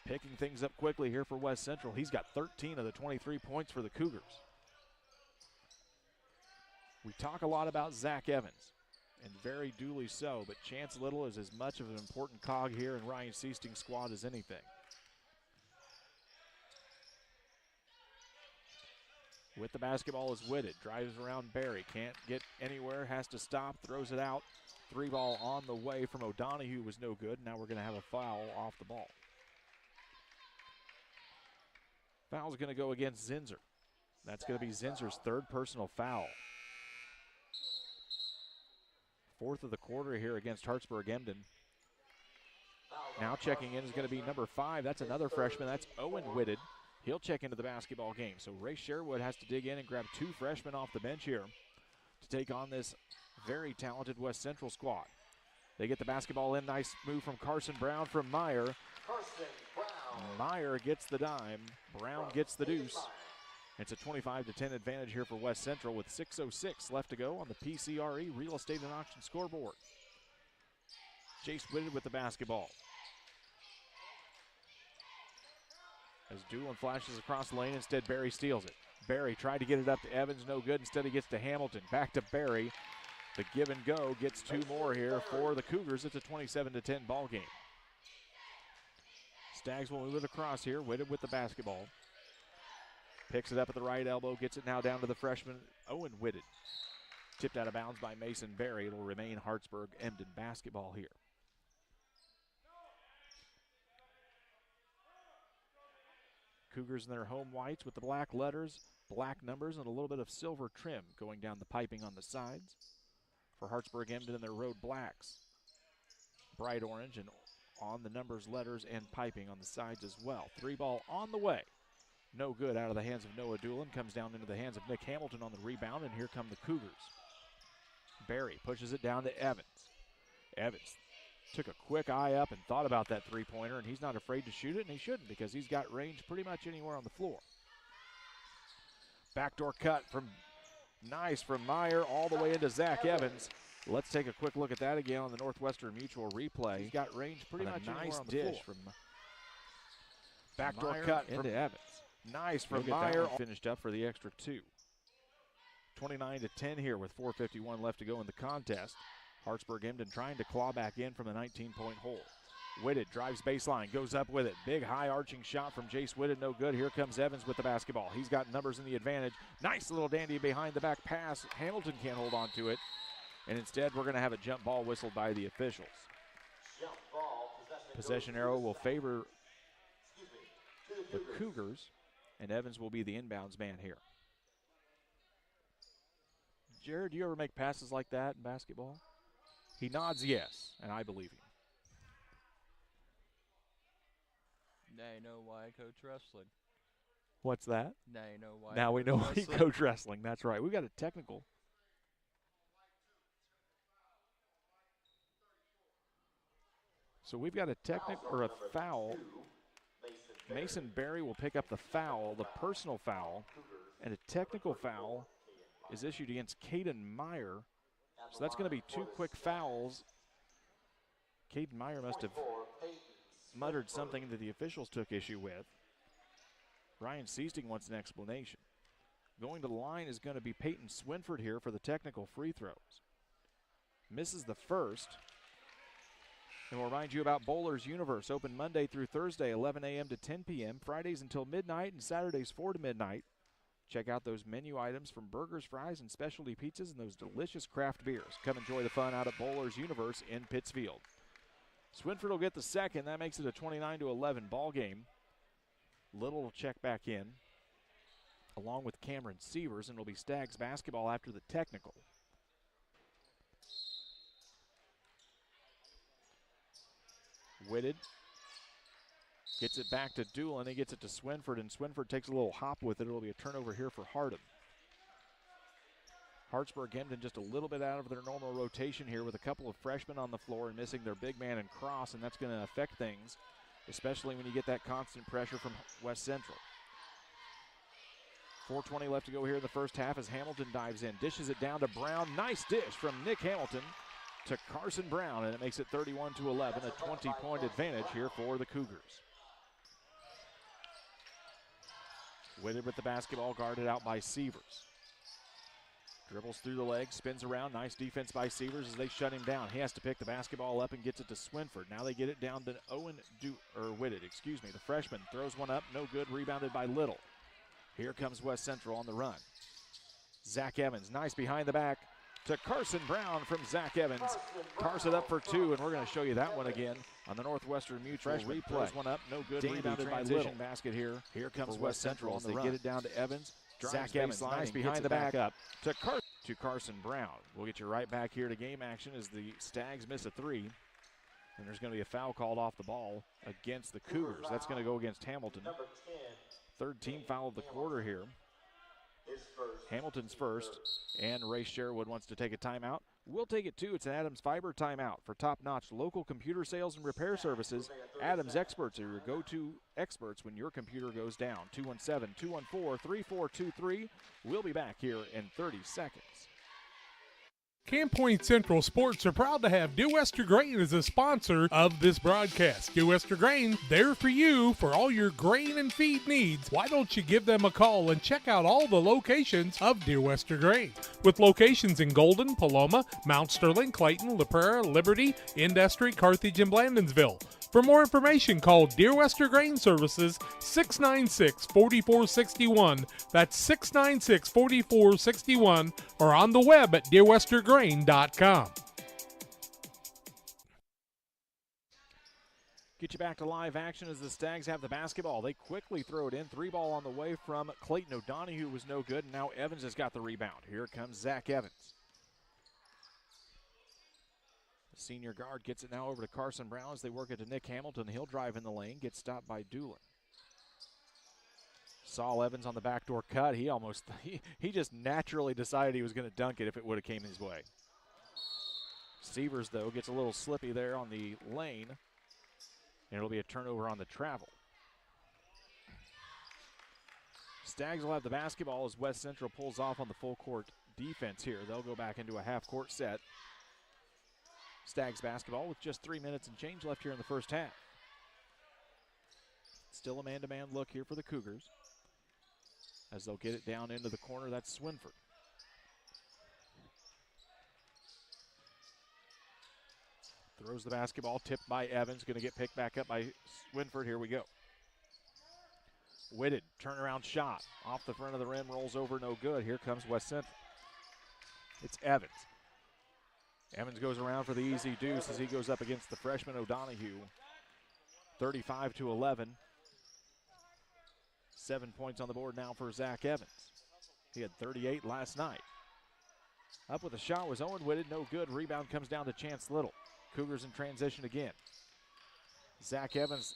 picking things up quickly here for West Central. He's got 13 of the 23 points for the Cougars. We talk a lot about Zach Evans, and very duly so, but Chance Little is as much of an important cog here in Ryan Seasting's squad as anything. With the basketball is Whitted, drives around Barry, can't get anywhere, has to stop, throws it out. 3 ball on the way from O'Donohue was no good. Now we're going to have a foul off the ball. Foul's going to go against Zinser. That's going to be Zinser's 3rd personal foul. 4th of the quarter here against Hartsburg-Emden. Now checking in is going to be number 5. That's another freshman. That's Owen Whitted. He'll check into the basketball game. So Ray Sherwood has to dig in and grab 2 freshmen off the bench here to take on this very talented West Central squad. They get the basketball in. Nice move from Carson Brown from Meyer. Meyer gets the dime. Brown gets the deuce. It's a 25-10 advantage here for West Central with 6:06 left to go on the PCRE Real Estate and Auction scoreboard. Jace Whitted with the basketball. As Doolin flashes across the lane, instead Barry steals it. Barry tried to get it up to Evans, no good. Instead he gets to Hamilton, back to Barry. The give and go gets 2 more here for the Cougars. It's a 27-10 ball game. Stags will move it across here. Whitted with the basketball. Picks it up at the right elbow, gets it now down to the freshman, Owen Whitted. Tipped out of bounds by Mason Barry. It'll remain Hartsburg-Emden basketball here. Cougars in their home whites with the black letters, black numbers, and a little bit of silver trim going down the piping on the sides. For Hartsburg-Emden in their road blacks, bright orange and on the numbers, letters, and piping on the sides as well. 3 ball on the way. No good out of the hands of Noah Doolin. Comes down into the hands of Nick Hamilton on the rebound, and here come the Cougars. Barry pushes it down to Evans. Evans took a quick eye up and thought about that 3-pointer, and he's not afraid to shoot it, and he shouldn't because he's got range pretty much anywhere on the floor. Backdoor cut from nice from Meyer all the way into Zach Evans. Let's take a quick look at that again on the Northwestern Mutual replay. He's got range pretty much nice on the dish floor. From backdoor Meyer cut into Evans. Nice from Meyer. Finished up for the extra 2. 29-10 here with 4:51 left to go in the contest. Hartsburg-Emden trying to claw back in from a 19-point hole. Whitted drives baseline, goes up with it. Big high arching shot from Jace Whitted, no good. Here comes Evans with the basketball. He's got numbers in the advantage. Nice little dandy behind the back pass. Hamilton can't hold on to it. And instead we're going to have a jump ball whistled by the officials. Possession arrow will favor the Cougars, and Evans will be the inbounds man here. Jared, do you ever make passes like that in basketball? He nods yes, and I believe him. Now you know why I coach wrestling. What's that? Now you know why. Now we know why you coach wrestling. That's right. We got a technical. So we've got a technical or a foul. Mason Barry will pick up the foul, the personal foul, and a technical foul is issued against Caden Meyer. So that's going to be 2 quick fouls. Caden Meyer must have muttered something that the officials took issue with. Ryan Seasting wants an explanation. Going to the line is going to be Peyton Swinford here for the technical free throws. Misses the first. And we'll remind you about Bowler's Universe, open Monday through Thursday, 11 a.m. to 10 p.m., Fridays until midnight, and Saturdays 4 to midnight. Check out those menu items from burgers, fries, and specialty pizzas, and those delicious craft beers. Come enjoy the fun out at Bowler's Universe in Pittsfield. Swinford will get the second. That makes it a 29-11 ball game. Little will check back in, along with Cameron Sievers, and it'll be Stags basketball after the technical. Whitted gets it back to Doolin. He gets it to Swinford, and Swinford takes a little hop with it. It'll be a turnover here for Hardham. Hartsburg-Emden just a little bit out of their normal rotation here with a couple of freshmen on the floor and missing their big man and Cross, and that's going to affect things, especially when you get that constant pressure from West Central. 4:20 left to go here in the first half as Hamilton dives in, dishes it down to Brown. Nice dish from Nick Hamilton to Carson Brown, and it makes it 31-11, a 20-point advantage here for the Cougars. Whitted with the basketball, guarded out by Sievers. Dribbles through the legs, spins around. Nice defense by Sievers as they shut him down. He has to pick the basketball up and gets it to Swinford. Now they get it down to Whitted, the freshman. Throws one up, no good, rebounded by Little. Here comes West Central on the run. Zach Evans, nice behind the back to Carson Brown from Zach Evans. Carson up for two, and we're going to show you that one again on the Northwestern Mutual replay. Throws one up, no good, rebounded by Little. Basket here. Here comes West Central as they get it down to Evans. Zach Evans, nice behind the back up to Carson Brown. We'll get you right back here to game action as the Stags miss a three. And there's going to be a foul called off the ball against the Cougars. That's going to go against Hamilton. Third team foul of the quarter here. Hamilton's first, and Ray Sherwood wants to take a timeout. We'll take it too. It's an Adams Fiber timeout. For top-notch local computer sales and repair services, Adams Experts are your go-to experts when your computer goes down. 217-214-3423. We'll be back here in 30 seconds. Camp Point Central Sports are proud to have Dear Wester Grain as a sponsor of this broadcast. Dear Wester Grain, there for you for all your grain and feed needs. Why don't you give them a call and check out all the locations of Dear Wester Grain? With locations in Golden, Paloma, Mount Sterling, Clayton, La Prairie, Liberty, Industry, Carthage, and Blandonsville. For more information, call Dear Wester Grain Services 696-4461. That's 696-4461, or on the web at dearwestergrain.com. Get you back to live action as the Stags have the basketball. They quickly throw it in. Three ball on the way from Clayton O'Donohue was no good, and now Evans has got the rebound. Here comes Zach Evans. Senior guard gets it now over to Carson Brown as they work it to Nick Hamilton. He'll drive in the lane, gets stopped by Doolin. Saul Evans on the backdoor cut. He just naturally decided he was going to dunk it if it would have came his way. Sievers, though, gets a little slippy there on the lane, and it'll be a turnover on the travel. Stags will have the basketball as West Central pulls off on the full court defense here. They'll go back into a half court set. Stags basketball with just 3 minutes and change left here in the first half. Still a man-to-man look here for the Cougars as they'll get it down into the corner. That's Swinford. Throws the basketball, tipped by Evans, going to get picked back up by Swinford. Here we go. Whitted, turnaround shot, off the front of the rim, rolls over, no good. Here comes West Central. It's Evans. Evans goes around for the easy deuce as he goes up against the freshman O'Donohue. 35-11. 7 points on the board now for Zach Evans. He had 38 last night. Up with a shot was Owen Whitted, no good. Rebound comes down to Chance Little. Cougars in transition again. Zach Evans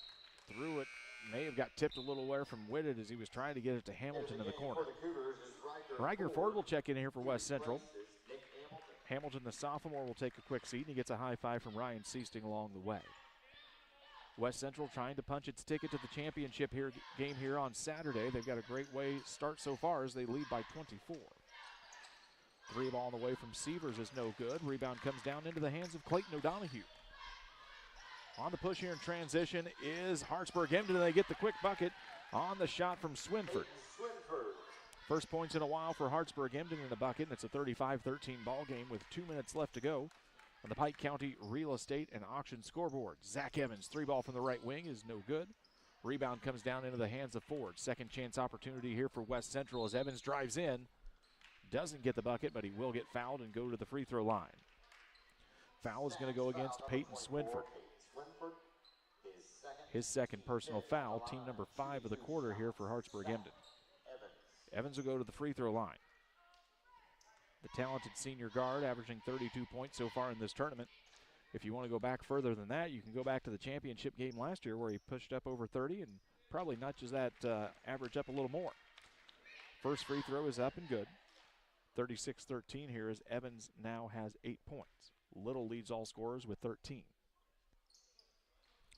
threw it, may have got tipped a little away from Whitted as he was trying to get it to Hamilton in the corner. Riker Ford will check in here for West Central. Hamilton, the sophomore, will take a quick seat, and he gets a high five from Ryan Seasting along the way. West Central trying to punch its ticket to the championship game here on Saturday. They've got a great way start so far as they lead by 24. Three ball on the way from Sievers is no good. Rebound comes down into the hands of Clayton O'Donohue. On the push here in transition is Hartsburg-Emden. They get the quick bucket on the shot from Swinford. First points in a while for Hartsburg-Emden in the bucket, and it's a 35-13 ball game with 2 minutes left to go on the Pike County Real Estate and Auction scoreboard. Zach Evans, three ball from the right wing is no good. Rebound comes down into the hands of Ford. Second chance opportunity here for West Central as Evans drives in. Doesn't get the bucket, but he will get fouled and go to the free throw line. Foul is going to go against Peyton Swinford. His second personal foul, team number 5 of the quarter here for Hartsburg-Emden. Evans will go to the free throw line. The talented senior guard averaging 32 points so far in this tournament. If you want to go back further than that, you can go back to the championship game last year where he pushed up over 30 and probably nudges that average up a little more. First free throw is up and good. 36-13 here as Evans now has 8 points. Little leads all scorers with 13.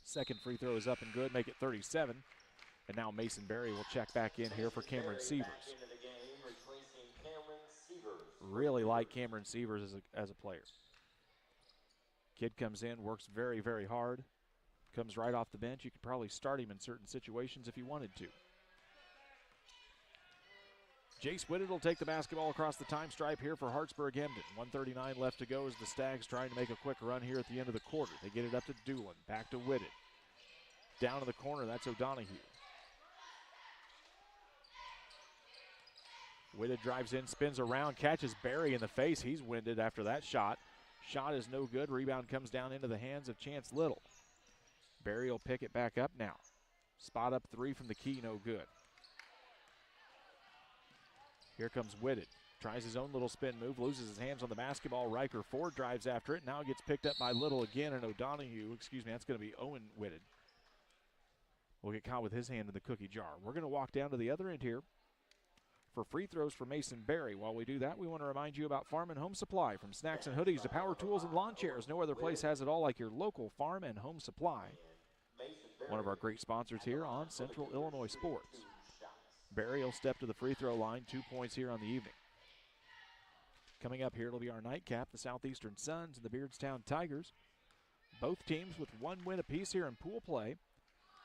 Second free throw is up and good, make it 37. And now Mason Berry will check back in here for Cameron Sievers. Really like Cameron Sievers as a player. Kid comes in, works very, very hard. Comes right off the bench. You could probably start him in certain situations if you wanted to. Jace Whitted will take the basketball across the time stripe here for Hartsburg-Emden. 1:39 left to go as the Stags trying to make a quick run here at the end of the quarter. They get it up to Doolin, back to Whitted. Down to the corner, that's O'Donohue. Whitted drives in, spins around, catches Barry in the face. He's winded after that shot. Shot is no good. Rebound comes down into the hands of Chance Little. Barry will pick it back up now. Spot up three from the key, no good. Here comes Whitted. Tries his own little spin move, loses his hands on the basketball. Riker Ford drives after it. Now it gets picked up by Little again, and O'Donohue, that's going to be Owen Whitted, will get caught with his hand in the cookie jar. We're going to walk down to the other end here for free throws for Mason Berry. While we do that, we want to remind you about Farm and Home Supply. From snacks and hoodies to power tools and lawn chairs, no other place has it all like your local Farm and Home Supply. One of our great sponsors here on Central Illinois Sports. Barry will step to the free throw line, 2 points here on the evening. Coming up here, it'll be our nightcap, the Southeastern Suns and the Beardstown Tigers. Both teams with 1 win apiece here in pool play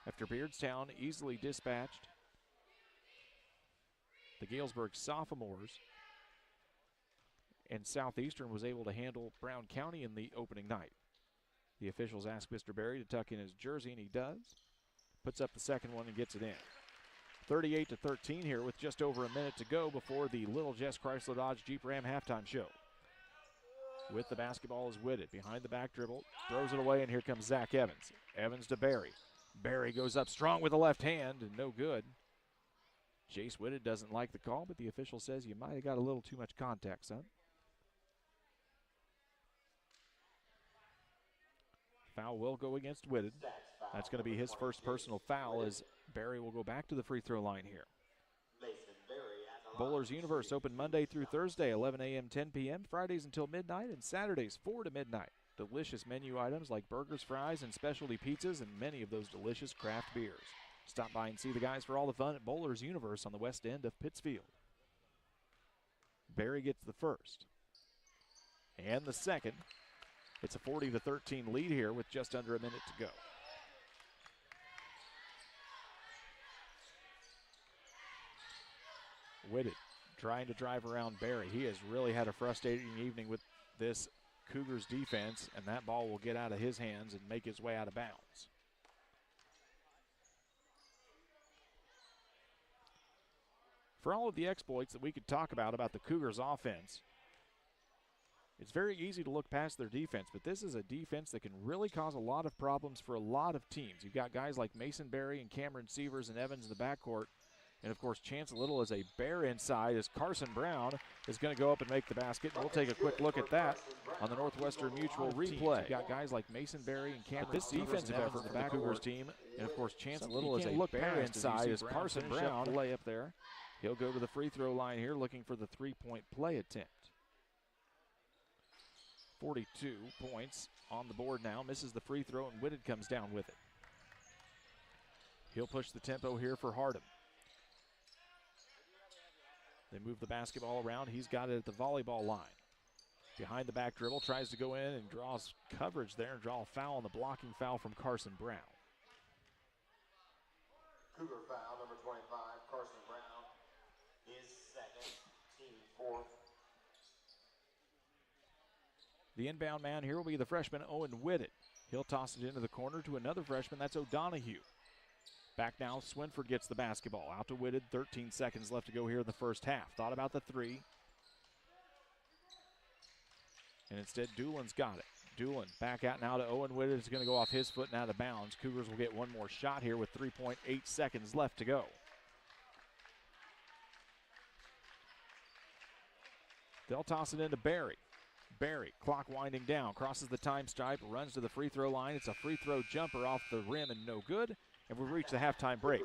after Beardstown easily dispatched the Galesburg sophomores, and Southeastern was able to handle Brown County in the opening night. The officials ask Mr. Berry to tuck in his jersey, and he does. Puts up the second one and gets it in. 38-13 here with just over a minute to go before the Little Jess Chrysler Dodge Jeep Ram halftime show. With the basketball is Whitted. Behind the back dribble, throws it away, and here comes Zach Evans. Evans to Barry. Barry goes up strong with the left hand, and no good. Jace Whitted doesn't like the call, but the official says you might have got a little too much contact, son. Foul will go against Whitted. That's going to be his first personal foul as Barry will go back to the free throw line here. Bowlers Universe open Monday through Thursday, 11 a.m., 10 p.m., Fridays until midnight, and Saturdays 4 to midnight. Delicious menu items like burgers, fries, and specialty pizzas, and many of those delicious craft beers. Stop by and see the guys for all the fun at Bowlers Universe on the west end of Pittsfield. Barry gets the first. And the second. It's a 40-13 lead here with just under a minute to go. Whitted trying to drive around Barry. He has really had a frustrating evening with this Cougars defense, and that ball will get out of his hands and make its way out of bounds. For all of the exploits that we could talk about the Cougars offense, it's very easy to look past their defense, but this is a defense that can really cause a lot of problems for a lot of teams. You've got guys like Mason Berry and Cameron Sievers and Evans in the backcourt. And, of course, Chance Little is a bear inside as Carson Brown is going to go up and make the basket. And we'll take a quick look at that on the Northwestern Mutual replay. You've got guys like Mason Berry and Cameron Sievers. This defensive effort for the Cougars team. And, of course, Chance Little is a bear inside as Carson Brown lay up there. He'll go to the free throw line here looking for the three-point play attempt. 42 points on the board now. Misses the free throw, and Whitted comes down with it. He'll push the tempo here for Hardham. They move the basketball around. He's got it at the volleyball line. Behind the back dribble, tries to go in and draws coverage there and draw a foul on the blocking foul from Carson Brown. Cougar foul, number 25, Carson Brown, his second, team fourth. The inbound man here will be the freshman Owen Whitted. He'll toss it into the corner to another freshman. That's O'Donohue. Back now, Swinford gets the basketball. Out to Whitted, 13 seconds left to go here in the first half. Thought about the three. And instead, Doolin's got it. Doolin back out now to Owen Whitted. It's going to go off his foot and out of bounds. Cougars will get one more shot here with 3.8 seconds left to go. They'll toss it into Barry. Barry, clock winding down, crosses the time stripe, runs to the free throw line. It's a free throw jumper off the rim and no good. And we've reached the halftime break.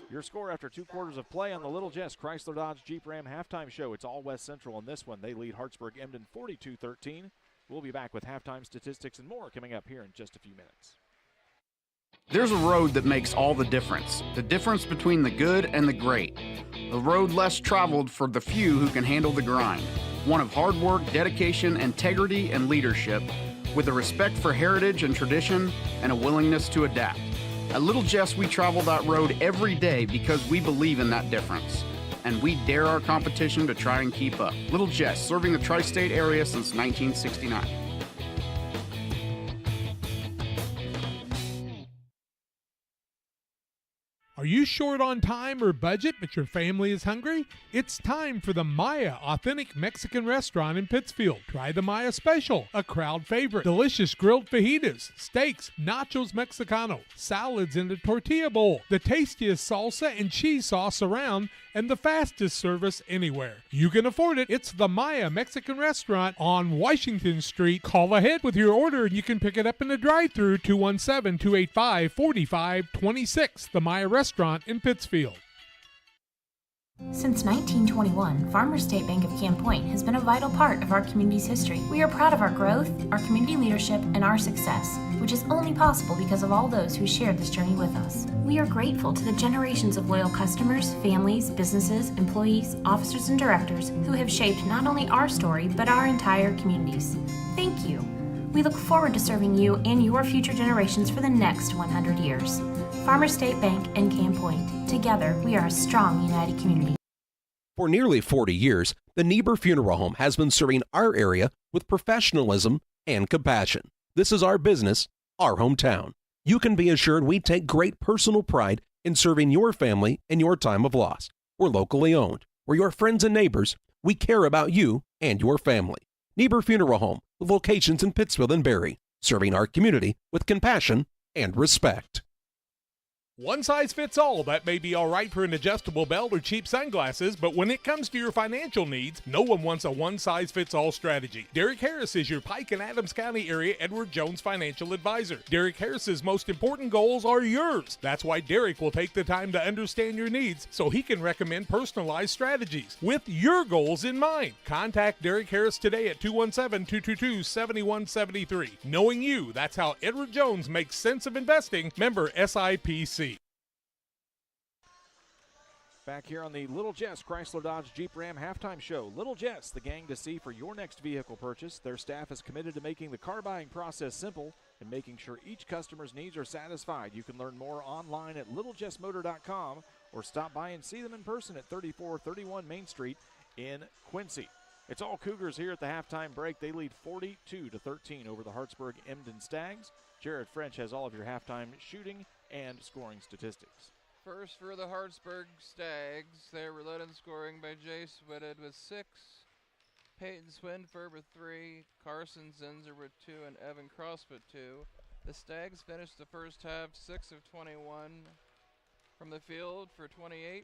Your score after 2 quarters of play on the Little Jess Chrysler Dodge Jeep Ram halftime show. It's all West Central in this one. They lead Hartsburg-Emden 42-13. We'll be back with halftime statistics and more coming up here in just a few minutes. There's a road that makes all the difference between the good and the great. The road less traveled for the few who can handle the grind. One of hard work, dedication, integrity, and leadership, with a respect for heritage and tradition and a willingness to adapt. At Little Jess, we travel that road every day because we believe in that difference. and we dare our competition to try and keep up. Little Jess, serving the tri-state area since 1969. Are you short on time or budget, but your family is hungry? It's time for the Maya Authentic Mexican Restaurant in Pittsfield. Try the Maya Special, a crowd favorite. Delicious grilled fajitas, steaks, nachos mexicano, salads in a tortilla bowl, the tastiest salsa and cheese sauce around, and the fastest service anywhere. You can afford it. It's the Maya Mexican Restaurant on Washington Street. Call ahead with your order and you can pick it up in the drive-thru, 217-285-4526. The Maya Restaurant in Pittsfield. Since 1921, Farmers State Bank of Camp Point has been a vital part of our community's history. We are proud of our growth, our community leadership, and our success, which is only possible because of all those who shared this journey with us. We are grateful to the generations of loyal customers, families, businesses, employees, officers, and directors who have shaped not only our story, but our entire communities. Thank you. We look forward to serving you and your future generations for the next 100 years. Farmers State Bank and Camp Point. Together, we are a strong, united community. For nearly 40 years, the Niebuhr Funeral Home has been serving our area with professionalism and compassion. This is our business, our hometown. You can be assured we take great personal pride in serving your family in your time of loss. We're locally owned. We're your friends and neighbors. We care about you and your family. Niebuhr Funeral Home, with locations in Pittsfield and Barry, serving our community with compassion and respect. One size fits all. That may be all right for an adjustable belt or cheap sunglasses, but when it comes to your financial needs, no one wants a one-size-fits-all strategy. Derek Harris is your Pike and Adams County area Edward Jones financial advisor. Derek Harris's most important goals are yours. That's why Derek will take the time to understand your needs so he can recommend personalized strategies with your goals in mind. Contact Derek Harris today at 217-222-7173. Knowing you, that's how Edward Jones makes sense of investing. Member SIPC. Back here on the Little Jess Chrysler Dodge Jeep Ram halftime show. Little Jess, the gang to see for your next vehicle purchase. Their staff is committed to making the car buying process simple and making sure each customer's needs are satisfied. You can learn more online at littlejessmotor.com or stop by and see them in person at 3431 Main Street in Quincy. It's all Cougars here at the halftime break. They lead 42-13 over the Hartsburg-Emden Stags. Jared French has all of your halftime shooting and scoring statistics. First for the Hartsburg Stags, they were led in scoring by Jace Whitted with 6, Peyton Swinford with 3, Carson Zinzer with 2, and Evan Cross with 2. The Stags finished the first half 6 of 21 from the field for 28%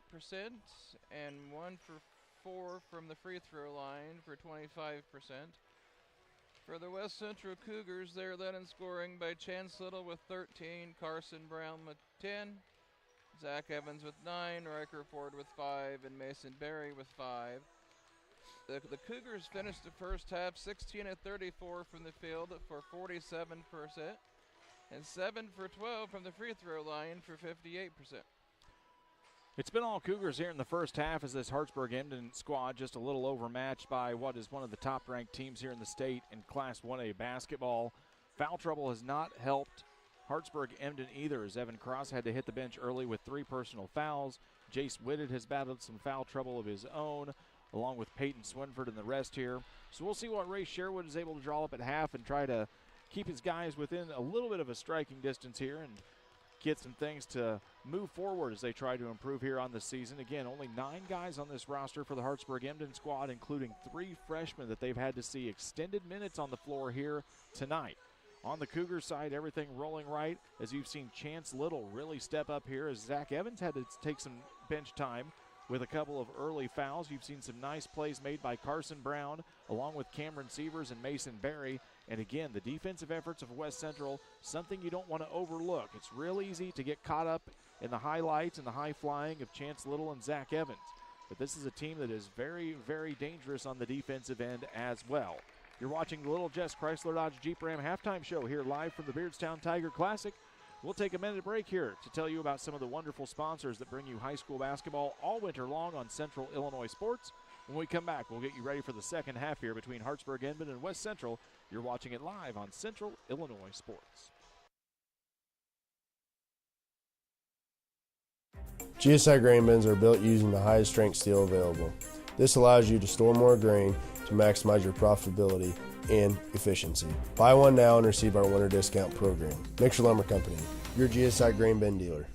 and 1 for 4 from the free throw line for 25%. For the West Central Cougars, they're led in scoring by Chance Little with 13, Carson Brown with 10, Zach Evans with 9, Riker Ford with 5, and Mason Berry with 5. The Cougars finished the first half 16 of 34 from the field for 47%, and 7 for 12 from the free throw line for 58%. It's been all Cougars here in the first half as this Hartsburg-Emden squad just a little overmatched by what is one of the top-ranked teams here in the state in Class 1A basketball. Foul trouble has not helped Hartsburg-Emden either, as Evan Cross had to hit the bench early with 3 personal fouls. Jace Whitted has battled some foul trouble of his own, along with Peyton Swinford and the rest here. So we'll see what Ray Sherwood is able to draw up at half and try to keep his guys within a little bit of a striking distance here and get some things to move forward as they try to improve here on the season. Again, only 9 guys on this roster for the Hartsburg-Emden squad, including 3 freshmen that they've had to see extended minutes on the floor here tonight. On the Cougar side, everything rolling right as you've seen Chance Little really step up here as Zach Evans had to take some bench time with a couple of early fouls. You've seen some nice plays made by Carson Brown along with Cameron Sievers and Mason Berry. And again, the defensive efforts of West Central, something you don't want to overlook. It's real easy to get caught up in the highlights and the high flying of Chance Little and Zach Evans. But this is a team that is very, very dangerous on the defensive end as well. You're watching the Little Jess Chrysler Dodge Jeep Ram halftime show here live from the Beardstown Tiger Classic. We'll take a minute break here to tell you about some of the wonderful sponsors that bring you high school basketball all winter long on Central Illinois Sports. When we come back, we'll get you ready for the second half here between Hartsburg-Emden and West Central. You're watching it live on Central Illinois Sports. GSI grain bins are built using the highest strength steel available. This allows you to store more grain to maximize your profitability and efficiency. Buy one now and receive our winter discount program. Mixer Lumber Company, your GSI grain bin dealer.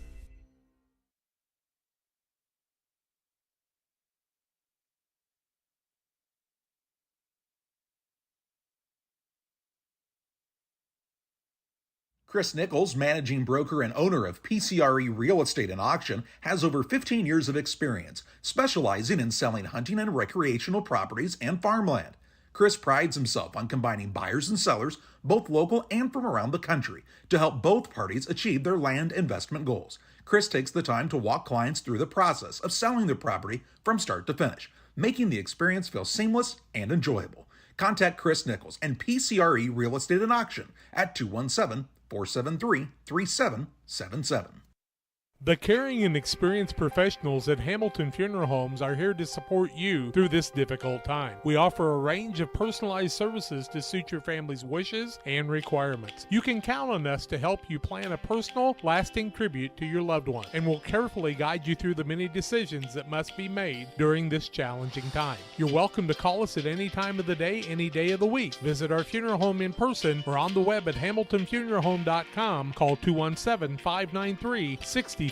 Chris Nichols, managing broker and owner of PCRE Real Estate and Auction, has over 15 years of experience, specializing in selling hunting and recreational properties and farmland. Chris prides himself on combining buyers and sellers, both local and from around the country, to help both parties achieve their land investment goals. Chris takes the time to walk clients through the process of selling their property from start to finish, making the experience feel seamless and enjoyable. Contact Chris Nichols and PCRE Real Estate and Auction at 217-473-3777. The caring and experienced professionals at Hamilton Funeral Homes are here to support you through this difficult time. We offer a range of personalized services to suit your family's wishes and requirements. You can count on us to help you plan a personal, lasting tribute to your loved one, and we'll carefully guide you through the many decisions that must be made during this challenging time. You're welcome to call us at any time of the day, any day of the week. Visit our funeral home in person or on the web at hamiltonfuneralhome.com. Call 217-593-6517.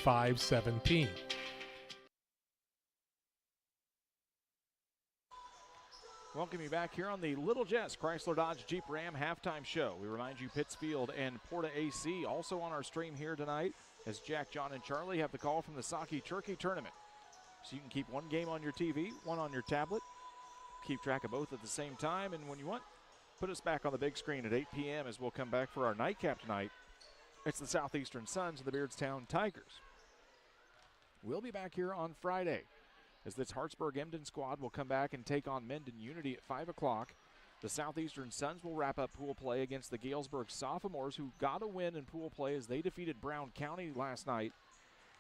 Welcome you back here on the Little Jess Chrysler Dodge Jeep Ram halftime show. We remind you Pittsfield and Porta AC also on our stream here tonight as Jack, John, and Charlie have the call from the Saki Turkey Tournament. So you can keep one game on your TV, one on your tablet, keep track of both at the same time, and when you want, put us back on the big screen at 8 p.m. as we'll come back for our nightcap tonight. It's the Southeastern Suns and the Beardstown Tigers. We'll be back here on Friday as this Hartsburg-Emden squad will come back and take on Menden Unity at 5 o'clock. The Southeastern Suns will wrap up pool play against the Galesburg Sophomores, who got a win in pool play as they defeated Brown County last night.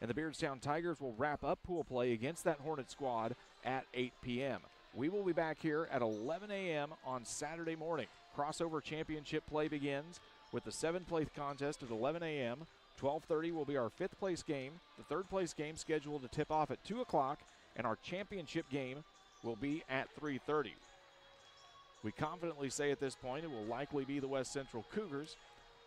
And the Beardstown Tigers will wrap up pool play against that Hornet squad at 8 p.m. We will be back here at 11 a.m. on Saturday morning. Crossover championship play begins with the 7th place contest at 11 a.m. 12:30 will be our 5th place game. The 3rd place game scheduled to tip off at 2 o'clock, and our championship game will be at 3:30. We confidently say at this point it will likely be the West Central Cougars.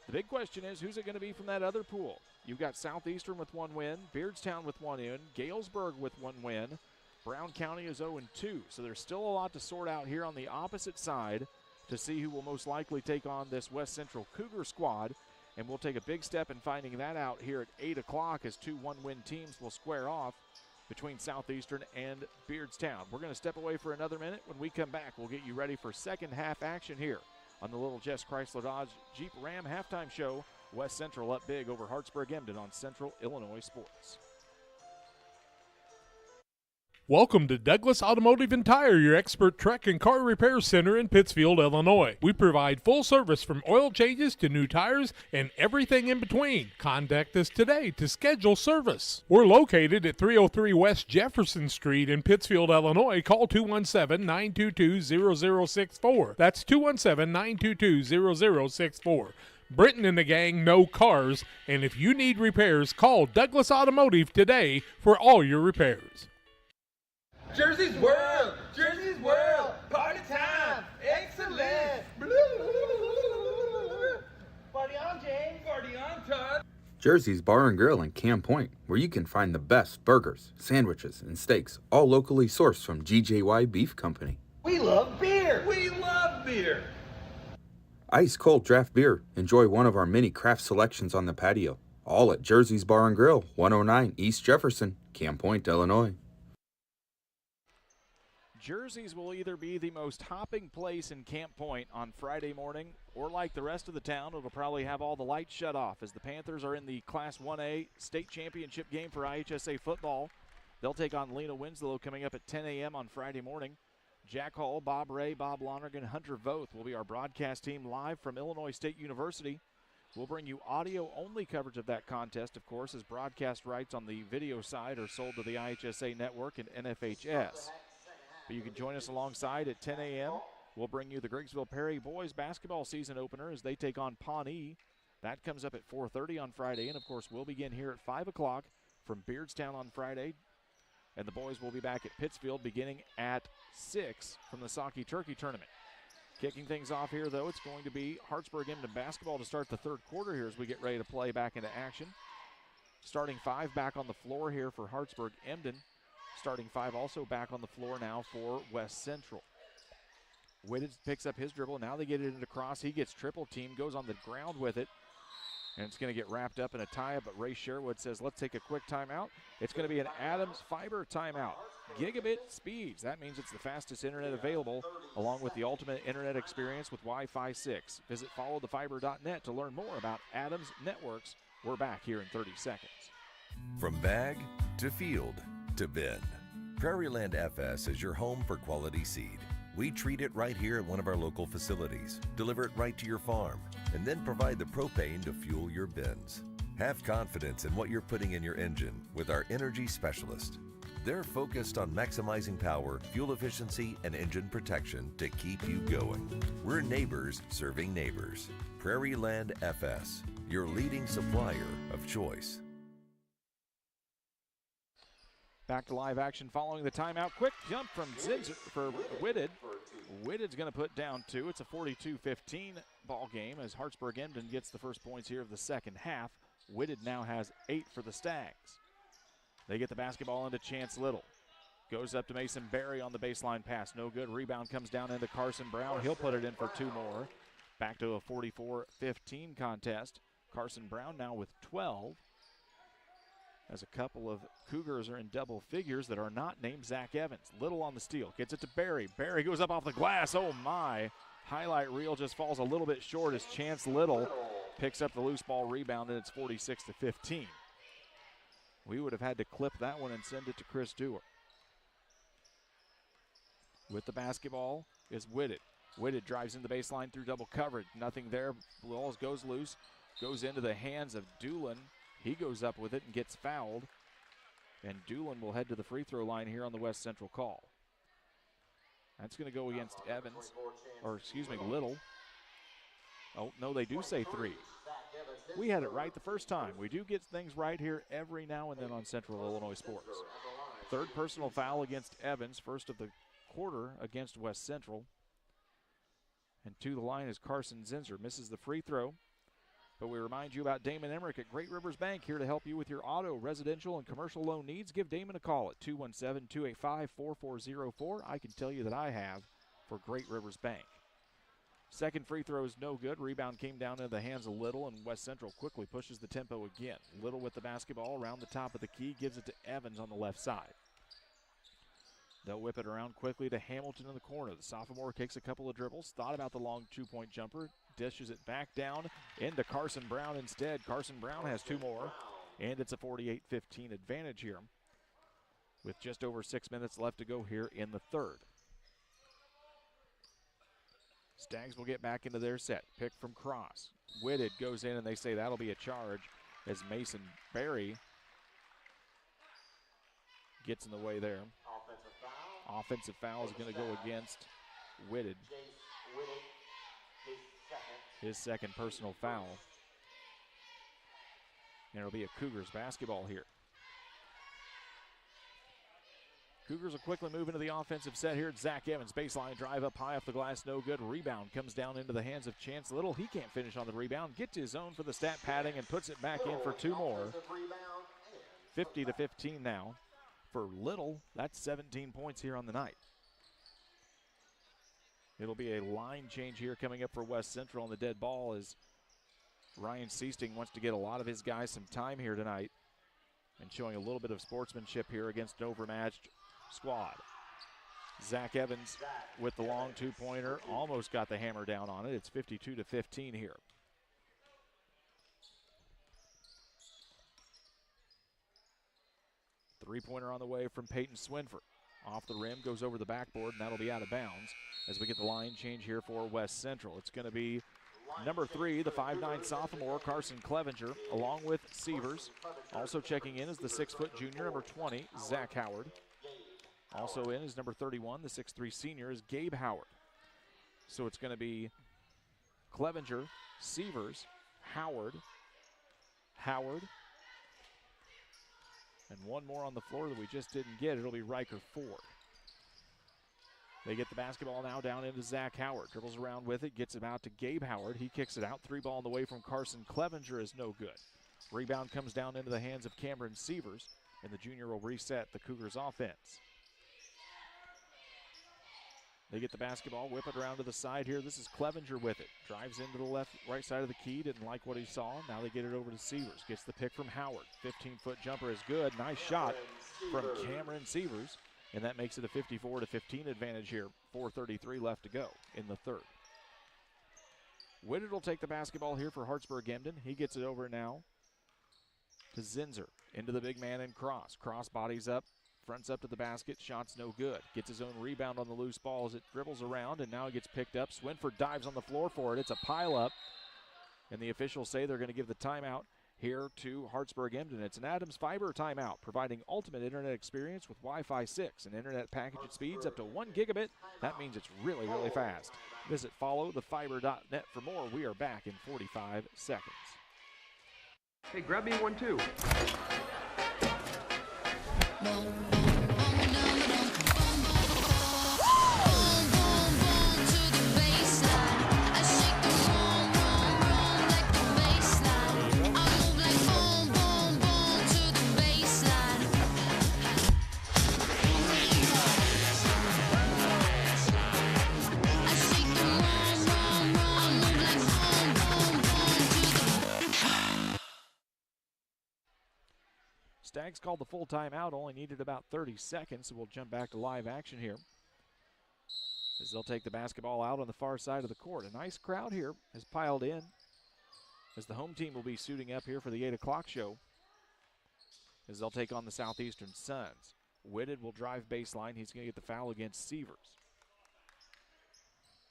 The big question is, who's it going to be from that other pool? You've got Southeastern with 1 win, Beardstown with 1 win, Galesburg with 1 win. Brown County is 0-2, so there's still a lot to sort out here on the opposite side to see who will most likely take on this West Central Cougar squad. And we'll take a big step in finding that out here at 8 o'clock as 2 one-win teams will square off between Southeastern and Beardstown. We're going to step away for another minute. When we come back, we'll get you ready for second half action here on the Little Jess Chrysler Dodge Jeep Ram halftime show. West Central up big over Hartsburg-Emden on Central Illinois Sports. Welcome to Douglas Automotive and Tire, your expert truck and car repair center in Pittsfield, Illinois. We provide full service from oil changes to new tires and everything in between. Contact us today to schedule service. We're located at 303 West Jefferson Street in Pittsfield, Illinois. Call 217-922-0064. That's 217-922-0064. Britton and the gang know cars, and if you need repairs, call Douglas Automotive today for all your repairs. Jersey's World! Jersey's World! Party time! Excellent! Party on, James! Party on, Todd! Jersey's Bar and Grill in Camp Point, where you can find the best burgers, sandwiches, and steaks, all locally sourced from GJY Beef Company. We love beer! We love beer! Ice cold draft beer. Enjoy one of our many craft selections on the patio. All at Jersey's Bar and Grill, 109 East Jefferson, Camp Point, Illinois. Jersey's will either be the most hopping place in Camp Point on Friday morning, or like the rest of the town, it'll probably have all the lights shut off as the Panthers are in the Class 1A state championship game for IHSA football. They'll take on Lena Winslow coming up at 10 a.m. on Friday morning. Jack Hall, Bob Ray, Bob Lonergan, Hunter Voth will be our broadcast team live from Illinois State University. We'll bring you audio-only coverage of that contest, of course, as broadcast rights on the video side are sold to the IHSA Network and NFHS. But you can join us alongside at 10 a.m. We'll bring you the Griggsville Perry boys basketball season opener as they take on Pawnee. That comes up at 4:30 on Friday. And, of course, we'll begin here at 5 o'clock from Beardstown on Friday. And the boys will be back at Pittsfield beginning at 6 from the Saki Turkey Tournament. Kicking things off here, though, it's going to be Hartsburg-Emden basketball to start the third quarter here as we get ready to play back into action. Starting 5 back on the floor here for Hartsburg-Emden. Starting 5 also back on the floor now for West Central. Whitted picks up his dribble. Now they get it into cross. He gets triple team, goes on the ground with it. And it's going to get wrapped up in a tie-up, but Ray Sherwood says, let's take a quick timeout. It's going to be an Adams Fiber timeout. Gigabit speeds. That means it's the fastest internet available, along with the ultimate internet experience with Wi-Fi 6. Visit followthefiber.net to learn more about Adams Networks. We're back here in 30 seconds. From bag to field to bin, Prairieland FS is your home for quality seed. We treat it right here at one of our local facilities, deliver it right to your farm, and then provide the propane to fuel your bins. Have confidence in what you're putting in your engine with our energy specialist. They're focused on maximizing power, fuel efficiency, and engine protection to keep you going. We're neighbors serving neighbors. Prairieland FS, your leading supplier of choice. Back to live action following the timeout. Quick jump from Zinzer for Whitted. Whitted's going to put down 2. It's a 42-15 ball game as Hartsburg-Emden gets the first points here of the second half. Whitted now has 8 for the Stags. They get the basketball into Chance Little. Goes up to Mason Berry on the baseline pass. No good. Rebound comes down into Carson Brown. He'll put it in for 2 more. Back to a 44-15 contest. Carson Brown now with 12. As a couple of Cougars are in double figures that are not named Zach Evans. Little on the steal. Gets it to Barry. Barry goes up off the glass. Oh, my. Highlight reel just falls a little bit short as Chance Little picks up the loose ball rebound, and it's 46-15. We would have had to clip that one and send it to Chris Dewar. With the basketball is Whitted. Whitted drives in the baseline through double coverage. Nothing there. Ball goes loose. Goes into the hands of Doolin. He goes up with it and gets fouled. And Doolin will head to the free throw line here on the West Central call. That's going to go against Evans, Little. Oh, no, they do say 3. We had it right the first time. We do get things right here every now and then on Central Illinois Sports. Third personal foul against Evans, first of the quarter against West Central. And to the line is Carson Zinzer. Misses the free throw. But we remind you about Damon Emmerich at Great Rivers Bank, here to help you with your auto, residential, and commercial loan needs. Give Damon a call at 217-285-4404. I can tell you that I have for Great Rivers Bank. Second free throw is no good. Rebound came down into the hands of Little, and West Central quickly pushes the tempo again. Little with the basketball around the top of the key, gives it to Evans on the left side. They'll whip it around quickly to Hamilton in the corner. The sophomore kicks a couple of dribbles, thought about the long two-point jumper, dishes it back down into Carson Brown instead. Carson Brown has 2 more, and it's a 48-15 advantage here with just over 6 minutes left to go here in the third. Stags will get back into their set. Pick from Cross. Whitted goes in, and they say that'll be a charge as Mason Berry gets in the way there. Offensive foul is going to go against Whitted. His second personal foul. And it'll be a Cougars basketball here. Cougars will quickly move into the offensive set here. Zach Evans, baseline drive up high off the glass, no good. Rebound comes down into the hands of Chance Little. He can't finish on the rebound. Gets his own for the stat padding and puts it back in for 2 more. 50-15 now. For Little, that's 17 points here on the night. It'll be a line change here coming up for West Central on the dead ball as Ryan Seasting wants to get a lot of his guys some time here tonight and showing a little bit of sportsmanship here against an overmatched squad. Zach Evans with the long 2-pointer, almost got the hammer down on it. It's 52-15 here. Three-pointer on the way from Peyton Swinford. Off the rim, goes over the backboard, and that'll be out of bounds as we get the line change here for West Central. It's going to be number 3, the 5'9" sophomore, Carson Clevenger, along with Sievers. Also checking in is the 6-foot junior, number 20, Zach Howard. Also in is number 31, the 6'3" senior, is Gabe Howard. So it's going to be Clevenger, Sievers, Howard, And one more on the floor that we just didn't get. It'll be Riker 4. They get the basketball now down into Zach Howard. Dribbles around with it, gets it out to Gabe Howard. He kicks it out. 3 ball on the way from Carson Clevenger is no good. Rebound comes down into the hands of Cameron Sievers, and the junior will reset the Cougars' offense. They get the basketball, whip it around to the side here. This is Clevenger with it. Drives into the right side of the key. Didn't like what he saw. Now they get it over to Sievers. Gets the pick from Howard. 15-foot jumper is good. Nice shot from Cameron Sievers. And that makes it a 54-15 advantage here. 4:33 left to go in the third. Whitted will take the basketball here for Hartsburg-Emden. He gets it over now to Zinser. Into the big man and Cross. Cross bodies up. Fronts up to the basket, shot's no good. Gets his own rebound on the loose ball as it dribbles around, and now it gets picked up. Swinford dives on the floor for it. It's a pile-up, and the officials say they're going to give the timeout here to Hartsburg-Emden. It's an Adams Fiber timeout, providing ultimate internet experience with Wi-Fi 6 and internet package at speeds up to 1 gigabit. That means it's really, really fast. Visit followthefiber.net for more. We are back in 45 seconds. Hey, grab me one, too. Stags called the full timeout, only needed about 30 seconds, so we'll jump back to live action here as they'll take the basketball out on the far side of the court. A nice crowd here has piled in as the home team will be suiting up here for the 8 o'clock show as they'll take on the Southeastern Suns. Whitted will drive baseline. He's going to get the foul against Sievers.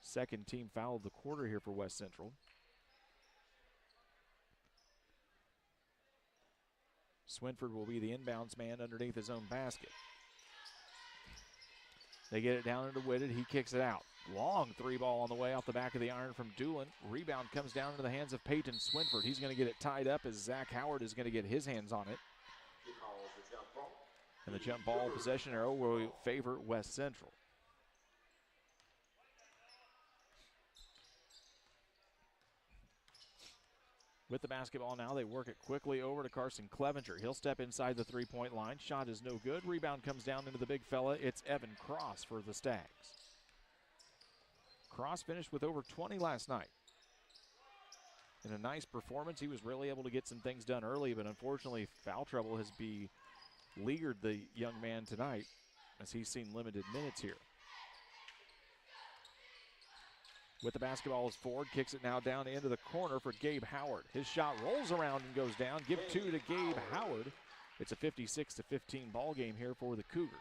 Second team foul of the quarter here for West Central. Swinford will be the inbounds man underneath his own basket. They get it down into Whitted. He kicks it out. Long 3-ball on the way off the back of the iron from Doolin. Rebound comes down into the hands of Peyton Swinford. He's going to get it tied up as Zach Howard is going to get his hands on it. And the jump ball possession arrow will favor West Central. With the basketball now, they work it quickly over to Carson Clevenger. He'll step inside the three-point line. Shot is no good. Rebound comes down into the big fella. It's Evan Cross for the Stags. Cross finished with over 20 last night. In a nice performance, he was really able to get some things done early, but unfortunately foul trouble has beleaguered the young man tonight as he's seen limited minutes here. With the basketball is Ford, kicks it now down into the corner for Gabe Howard. His shot rolls around and goes down. Give 2 to Gabe Howard. It's a 56-15 ball game here for the Cougars.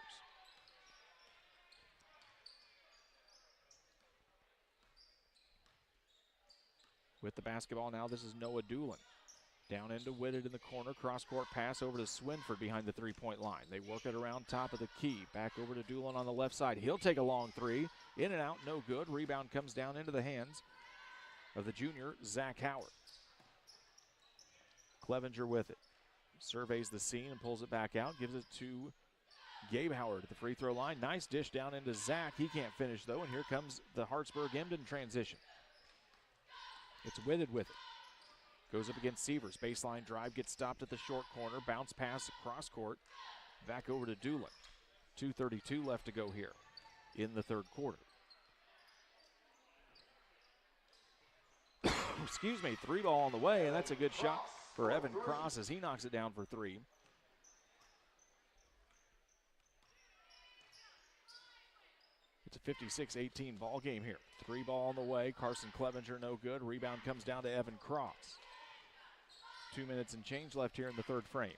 With the basketball now, this is Noah Doolin. Down into Whitted in the corner. Cross-court pass over to Swinford behind the three-point line. They work it around top of the key. Back over to Doolin on the left side. He'll take a long three. In and out, no good. Rebound comes down into the hands of the junior, Zach Howard. Clevenger with it. Surveys the scene and pulls it back out. Gives it to Gabe Howard at the free throw line. Nice dish down into Zach. He can't finish, though, and here comes the Hartsburg-Emden transition. It's Whitted with it. Goes up against Sievers. Baseline drive, gets stopped at the short corner. Bounce pass across court. Back over to Doolin. 2:32 left to go here in the third quarter. Excuse me, 3-ball on the way, and that's a good shot for Evan Cross as he knocks it down for 3. It's a 56-18 ball game here. 3-ball on the way. Carson Clevenger no good. Rebound comes down to Evan Cross. 2 minutes and change left here in the third frame.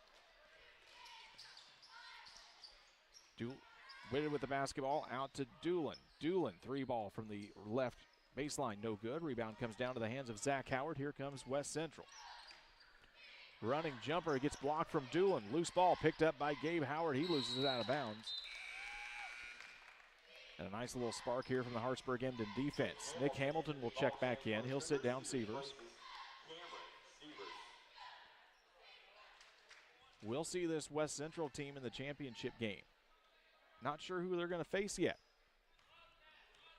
Whitted with the basketball out to Doolin. Doolin, 3-ball from the left baseline, no good. Rebound comes down to the hands of Zach Howard. Here comes West Central. Running jumper, gets blocked from Doolin. Loose ball picked up by Gabe Howard. He loses it out of bounds. And a nice little spark here from the Hartsburg-Emden defense. Nick Hamilton will check back in. He'll sit down Sievers. We'll see this West Central team in the championship game. Not sure who they're going to face yet,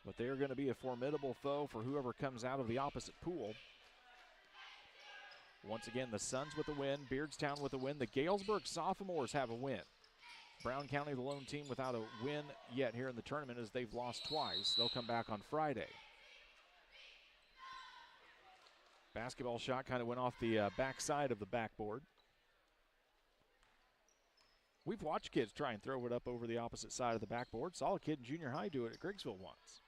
but they are going to be a formidable foe for whoever comes out of the opposite pool. Once again, the Suns with a win, Beardstown with a win. The Galesburg sophomores have a win. Brown County, the lone team without a win yet here in the tournament, as they've lost twice. They'll come back on Friday. Basketball shot kind of went off the backside of the backboard. We've watched kids try and throw it up over the opposite side of the backboard. Saw a kid in junior high do it at Griggsville once.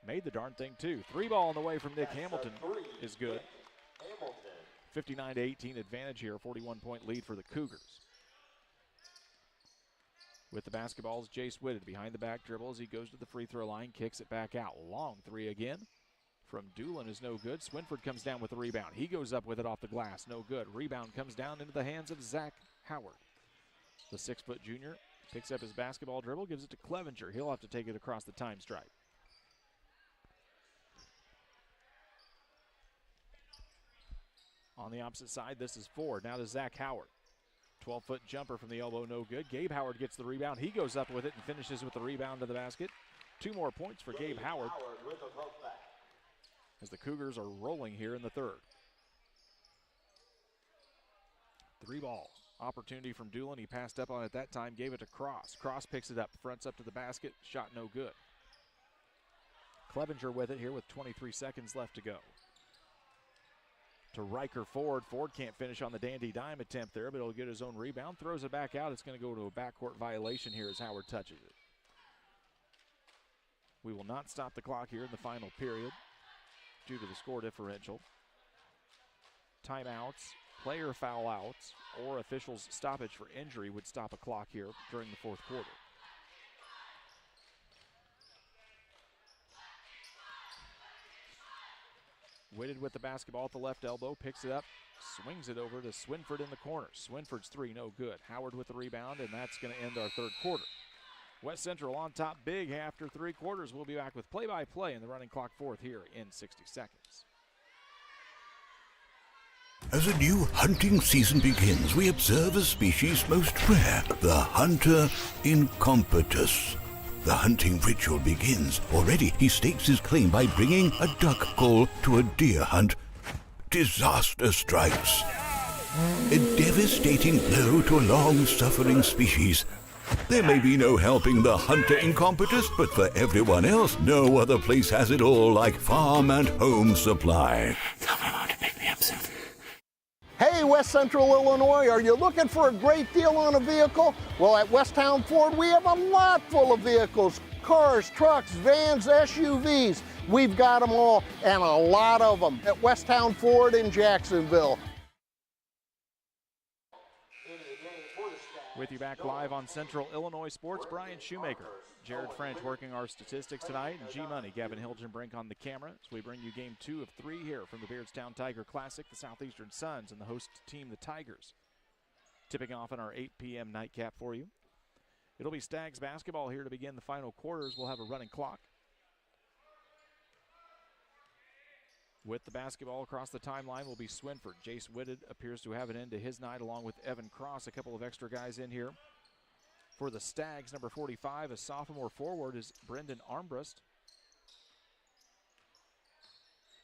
Made the darn thing too. 3 ball on the way from Nick Hamilton is good. 59-18 advantage here, 41-point lead for the Cougars. With the basketball is Jace Whitted behind the back dribble as he goes to the free throw line, kicks it back out. Long 3 again from Doolin is no good. Swinford comes down with the rebound. He goes up with it off the glass, no good. Rebound comes down into the hands of Zach Howard. The 6-foot junior picks up his basketball dribble, gives it to Clevenger. He'll have to take it across the time stripe. On the opposite side, this is Ford. Now to Zach Howard. 12-foot jumper from the elbow, no good. Gabe Howard gets the rebound. He goes up with it and finishes with the rebound to the basket. 2 more points for Gabe Howard as the Cougars are rolling here in the third. 3 ball. Opportunity from Doolin. He passed up on it that time, gave it to Cross. Cross picks it up, fronts up to the basket. Shot no good. Clevenger with it here with 23 seconds left to go. To Riker Ford. Ford can't finish on the dandy dime attempt there, but he'll get his own rebound. Throws it back out. It's going to go to a backcourt violation here as Howard touches it. We will not stop the clock here in the final period due to the score differential. Timeouts, player foul outs, or officials' stoppage for injury would stop a clock here during the fourth quarter. Whitted with the basketball at the left elbow, picks it up, swings it over to Swinford in the corner. Swinford's 3, no good. Howard with the rebound, and that's going to end our third quarter. West Central on top big after 3 quarters. We'll be back with play-by-play in the running clock fourth here in 60 seconds. As a new hunting season begins, we observe a species most rare, the hunter incompetus. The hunting ritual begins. Already he stakes his claim by bringing a duck call to a deer hunt. Disaster strikes. A devastating blow to a long-suffering species. There may be no helping the hunter incompetus, but for everyone else, no other place has it all like Farm and Home Supply. Tell my mom to pick me up soon. Hey, West Central Illinois, are you looking for a great deal on a vehicle? Well, at Westtown Ford, we have a lot full of vehicles. Cars, trucks, vans, SUVs. We've got them all, and a lot of them at Westtown Ford in Jacksonville. With you back live on Central Illinois Sports, Brian Shoemaker, Jared French working our statistics tonight, and G-Money, Gavin Hilgenbrink on the camera as we bring you game 2 of 3 here from the Beardstown Tiger Classic, the Southeastern Suns and the host team, the Tigers. Tipping off in our 8 p.m. nightcap for you. It'll be Stags basketball here to begin the final quarters. We'll have a running clock. With the basketball across the timeline will be Swinford. Jace Whitted appears to have an end to his night along with Evan Cross. A couple of extra guys in here. For the Stags, number 45, a sophomore forward, is Brendan Armbrust.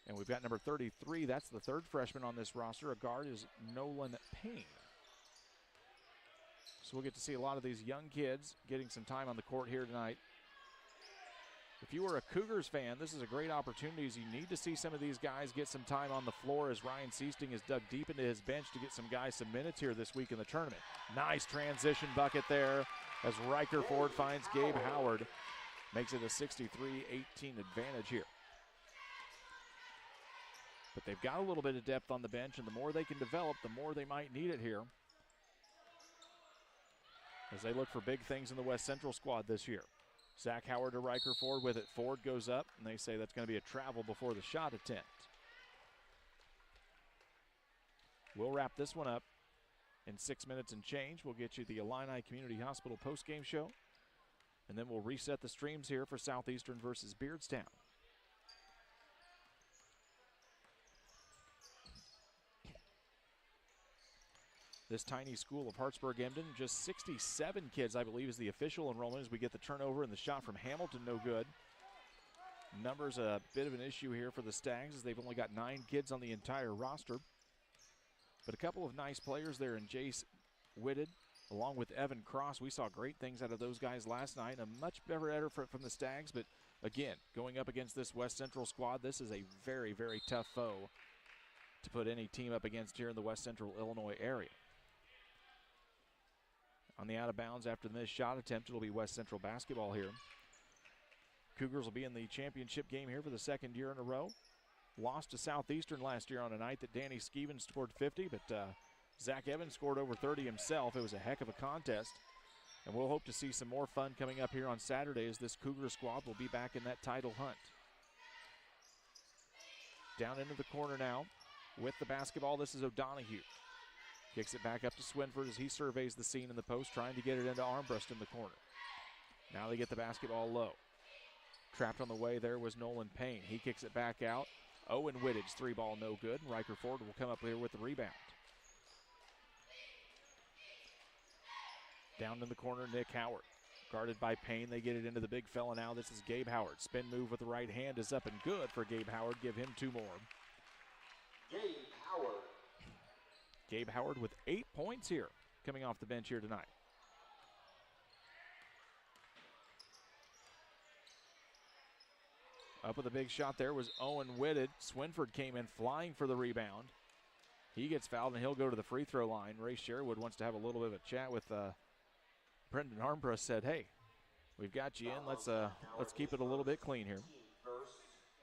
And we've got number 33. That's the third freshman on this roster. A guard is Nolan Payne. So we'll get to see a lot of these young kids getting some time on the court here tonight. If you were a Cougars fan, this is a great opportunity as you need to see some of these guys get some time on the floor as Ryan Seasting has dug deep into his bench to get some guys some minutes here this week in the tournament. Nice transition bucket there as Riker Ford finds Gabe Howard. Makes it a 63-18 advantage here. But they've got a little bit of depth on the bench, and the more they can develop, the more they might need it here as they look for big things in the West Central squad this year. Zach Howard to Riker Ford with it. Ford goes up, and they say that's going to be a travel before the shot attempt. We'll wrap this one up in 6 minutes and change. We'll get you the Illini Community Hospital postgame show, and then we'll reset the streams here for Southeastern versus Beardstown. This tiny school of Hartsburg-Emden. Just 67 kids, I believe, is the official enrollment as we get the turnover, and the shot from Hamilton, no good. Numbers a bit of an issue here for the Stags as they've only got 9 kids on the entire roster. But a couple of nice players there in Jace Whitted, along with Evan Cross. We saw great things out of those guys last night. A much better effort from the Stags, but again, going up against this West Central squad, this is a very, very tough foe to put any team up against here in the West Central Illinois area. On the out of bounds after the missed shot attempt, it'll be West Central basketball here. Cougars will be in the championship game here for the second year in a row. Lost to Southeastern last year on a night that Danny Skeevens scored 50, but Zach Evans scored over 30 himself. It was a heck of a contest, and we'll hope to see some more fun coming up here on Saturday as this Cougar squad will be back in that title hunt. Down into the corner now with the basketball. This is O'Donohue. Kicks it back up to Swinford as he surveys the scene in the post, trying to get it into Armbrust in the corner. Now they get the basketball low. Trapped on the way there was Nolan Payne. He kicks it back out. Owen Whittage, 3-ball, no good. And Riker Ford will come up here with the rebound. Down in the corner, Nick Howard. Guarded by Payne. They get it into the big fella now. This is Gabe Howard. Spin move with the right hand is up and good for Gabe Howard. Give him 2 more. Gabe Howard. Gabe Howard with 8 points here, coming off the bench here tonight. Up with a big shot there was Owen Whitted. Swinford came in flying for the rebound. He gets fouled and he'll go to the free throw line. Ray Sherwood wants to have a little bit of a chat with Brendan Armbrust. Said, "Hey, we've got you in. Let's keep it a little bit clean here."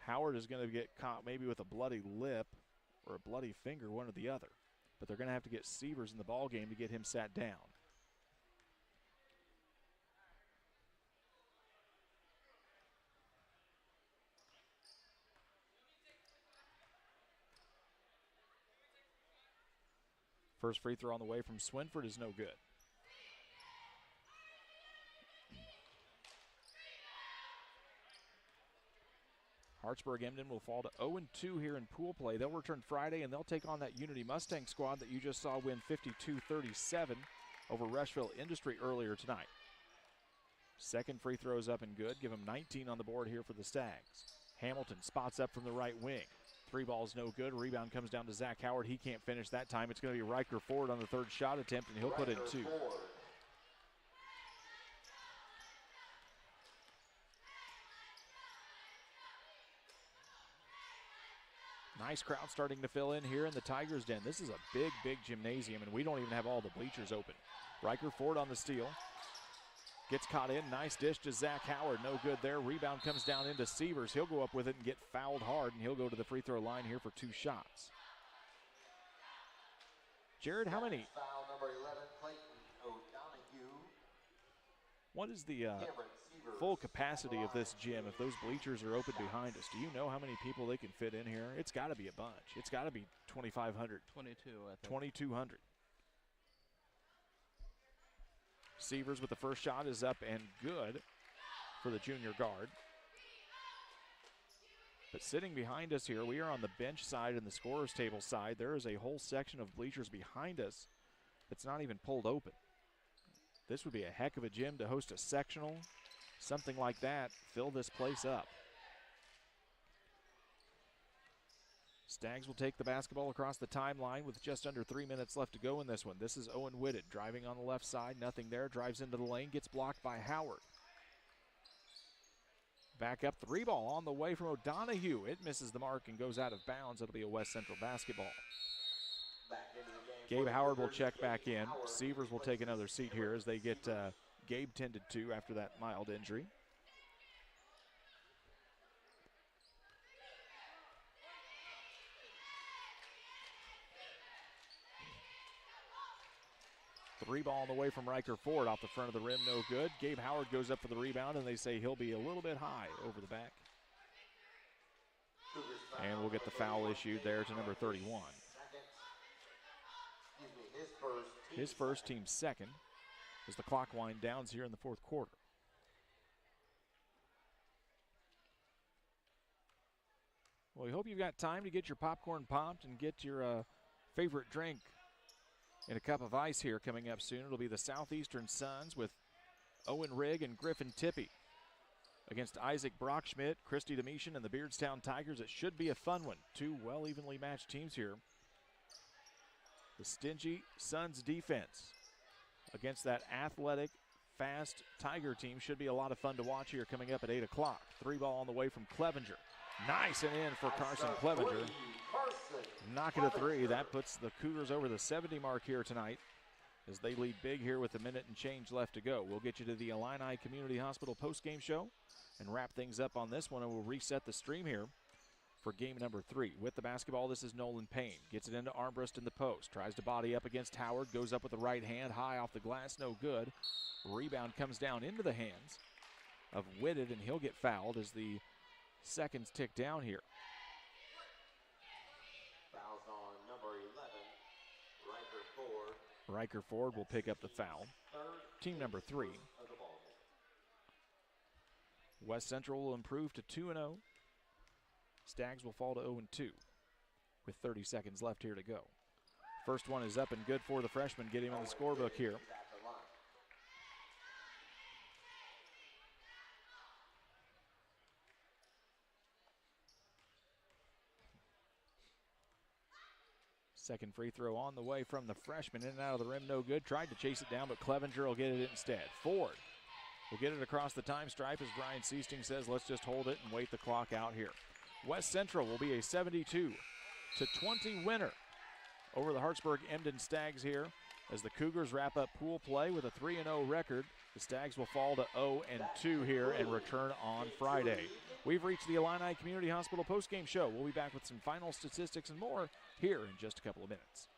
Howard is going to get caught maybe with a bloody lip or a bloody finger, one or the other. But they're going to have to get Sievers in the ball game to get him sat down. First free throw on the way from Swinford is no good. Hartsburg-Emden will fall to 0-2 here in pool play. They'll return Friday, and they'll take on that Unity Mustang squad that you just saw win 52-37 over Rushville Industry earlier tonight. Second free throw is up and good. Give them 19 on the board here for the Stags. Hamilton spots up from the right wing. 3 balls no good. Rebound comes down to Zach Howard. He can't finish that time. It's going to be Riker Ford on the third shot attempt, and he'll put in 2. Nice crowd starting to fill in here in the Tigers' Den. This is a big, big gymnasium, and we don't even have all the bleachers open. Riker Ford on the steal. Gets caught in. Nice dish to Zach Howard. No good there. Rebound comes down into Sievers. He'll go up with it and get fouled hard, and he'll go to the free throw line here for 2 shots. Jared, how many? Foul number 11, Clayton O'Donohue. What is the full capacity of this gym if those bleachers are open behind us? Do you know how many people they can fit in here? It's got to be a bunch. It's got to be 2,500. 22, I think. 2,200. Sievers with the first shot is up and good for the junior guard. But sitting behind us here, we are on the bench side and the scorer's table side. There is a whole section of bleachers behind us that's not even pulled open. This would be a heck of a gym to host a sectional, something like that. Fill this place up. Stags will take the basketball across the timeline with just under 3 minutes left to go in this one. This is Owen Whitted driving on the left side. Nothing there. Drives into the lane. Gets blocked by Howard. Back up 3-ball on the way from O'Donohue. It misses the mark and goes out of bounds. It'll be a West Central basketball. Gabe Howard will check back in. Sievers will take another seat here as they get Gabe tended to after that mild injury. Three-ball on the way from Riker Ford off the front of the rim, no good. Gabe Howard goes up for the rebound, and they say he'll be a little bit high over the back. And we'll get the foul issued there to number 31. His first, team second, as the clock wind downs here in the fourth quarter. Well, we hope you've got time to get your popcorn popped and get your favorite drink In a cup of ice here coming up soon, it'll be the Southeastern Suns with Owen Rigg and Griffin Tippie against Isaac Brockschmidt, Christy Domitian, and the Beardstown Tigers. It should be a fun one. Two well evenly matched teams here. The stingy Suns defense against that athletic, fast Tiger team should be a lot of fun to watch here coming up at 8 o'clock. 3-ball on the way from Clevenger. Nice and in for Carson Clevenger. Knock it a 3. That puts the Cougars over the 70 mark here tonight as they lead big here with a minute and change left to go. We'll get you to the Illini Community Hospital postgame show and wrap things up on this one, and we'll reset the stream here for game number 3. With the basketball, this is Nolan Payne. Gets it into Armbrust in the post. Tries to body up against Howard. Goes up with the right hand. High off the glass. No good. Rebound comes down into the hands of Whitted, and he'll get fouled as the seconds tick down here. Fouls on number 11, Riker Ford. Riker Ford will pick up the foul. Team number 3. West Central will improve to 2-0. Stags will fall to 0-2 with 30 seconds left here to go. First one is up and good for the freshman. Get him in the scorebook here. Second free throw on the way from the freshman. In and out of the rim, no good. Tried to chase it down, but Clevenger will get it instead. Ford will get it across the time stripe as Brian Seasting says, let's just hold it and wait the clock out here. West Central will be a 72-20 winner over the Hartsburg-Emden Stags here as the Cougars wrap up pool play with a 3-0 record. The Stags will fall to 0-2 here and return on Friday. We've reached the Illini Community Hospital postgame show. We'll be back with some final statistics and more here in just a couple of minutes.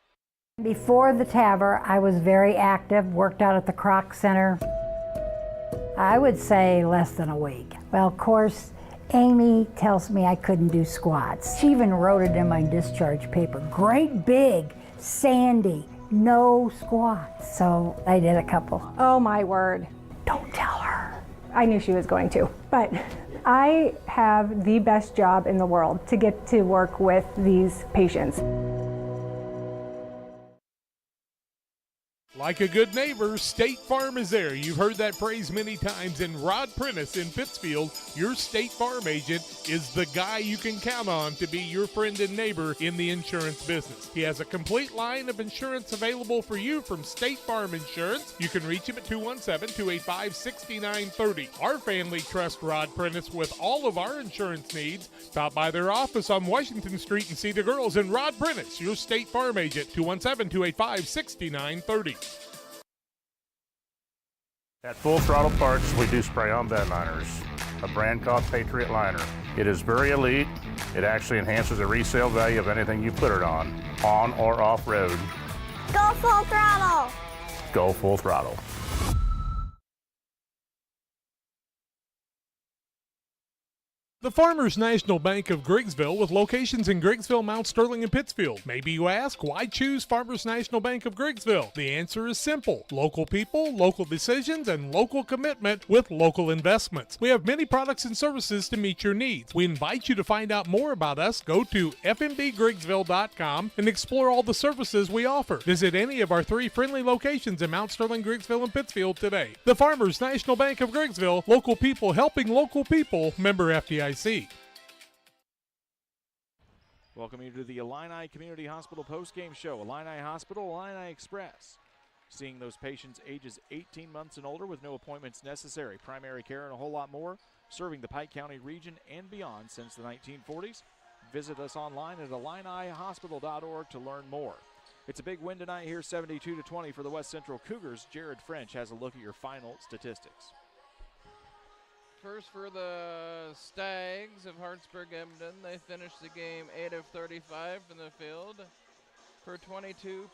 Before the TAVR, I was very active, worked out at the Kroc Center. I would say less than a week. Well, of course, Amy tells me I couldn't do squats. She even wrote it in my discharge paper. Great big, Sandy, no squats. So I did a couple. Oh my word. Don't tell her. I knew she was going to, but I have the best job in the world to get to work with these patients. Like a good neighbor, State Farm is there. You've heard that phrase many times, and Rod Prentice in Pittsfield, your State Farm agent, is the guy you can count on to be your friend and neighbor in the insurance business. He has a complete line of insurance available for you from State Farm Insurance. You can reach him at 217-285-6930. Our family trusts Rod Prentice with all of our insurance needs. Stop by their office on Washington Street and see the girls. And Rod Prentice, your State Farm agent, 217-285-6930. At Full Throttle Parts, we do spray-on bed liners, a brand called Patriot Liner. It is very elite. It actually enhances the resale value of anything you put it on or off-road. Go Full Throttle! Go Full Throttle. The Farmers National Bank of Griggsville with locations in Griggsville, Mount Sterling, and Pittsfield. Maybe you ask, why choose Farmers National Bank of Griggsville? The answer is simple. Local people, local decisions, and local commitment with local investments. We have many products and services to meet your needs. We invite you to find out more about us. Go to fmbgriggsville.com and explore all the services we offer. Visit any of our 3 friendly locations in Mount Sterling, Griggsville, and Pittsfield today. The Farmers National Bank of Griggsville, local people helping local people, member FDIC. Welcome you to the Illini Community Hospital postgame show. Illini Hospital, Illini Express. Seeing those patients ages 18 months and older with no appointments necessary. Primary care and a whole lot more. Serving the Pike County region and beyond since the 1940s. Visit us online at IlliniHospital.org to learn more. It's a big win tonight here, 72-20 for the West Central Cougars. Jared French has a look at your final statistics. First for the Stags of Hartsburg-Emden, they finished the game 8 of 35 from the field for 22%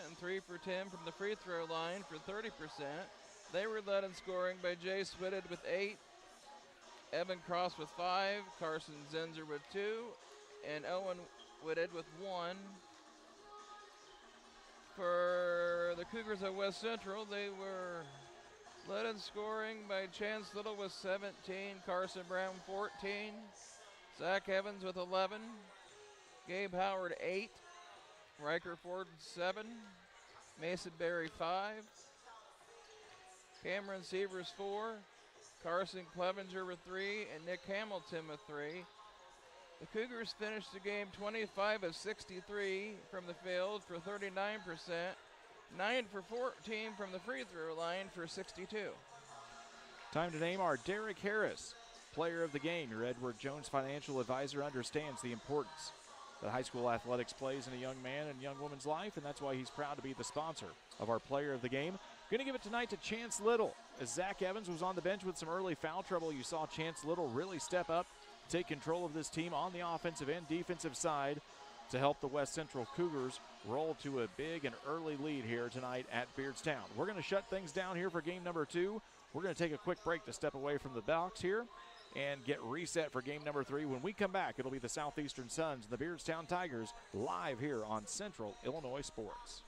and 3 for 10 from the free throw line for 30%. They were led in scoring by Jay Switted with 8, Evan Cross with 5, Carson Zinzer with 2, and Owen Whitted with 1. For the Cougars of West Central, they were led in scoring by Chance Little with 17, Carson Brown 14, Zach Evans with 11, Gabe Howard 8, Riker Ford 7, Mason Berry 5. Cameron Sievers 4. Carson Clevenger with 3, and Nick Hamilton with 3. The Cougars finished the game 25 of 63 from the field for 39%, 9 for 14 from the free throw line for 62. Time to name our Derek Harris player of the game. Your Edward Jones financial advisor understands the importance that high school athletics plays in a young man and young woman's life, and that's why he's proud to be the sponsor of our player of the game. Going to give it tonight to Chance Little. As Zach Evans was on the bench with some early foul trouble, you saw Chance Little really step up, take control of this team on the offensive and defensive side to help the West Central Cougars roll to a big and early lead here tonight at Beardstown. We're going to shut things down here for game number 2. We're going to take a quick break to step away from the box here and get reset for game number 3. When we come back, it'll be the Southeastern Suns and the Beardstown Tigers live here on Central Illinois Sports.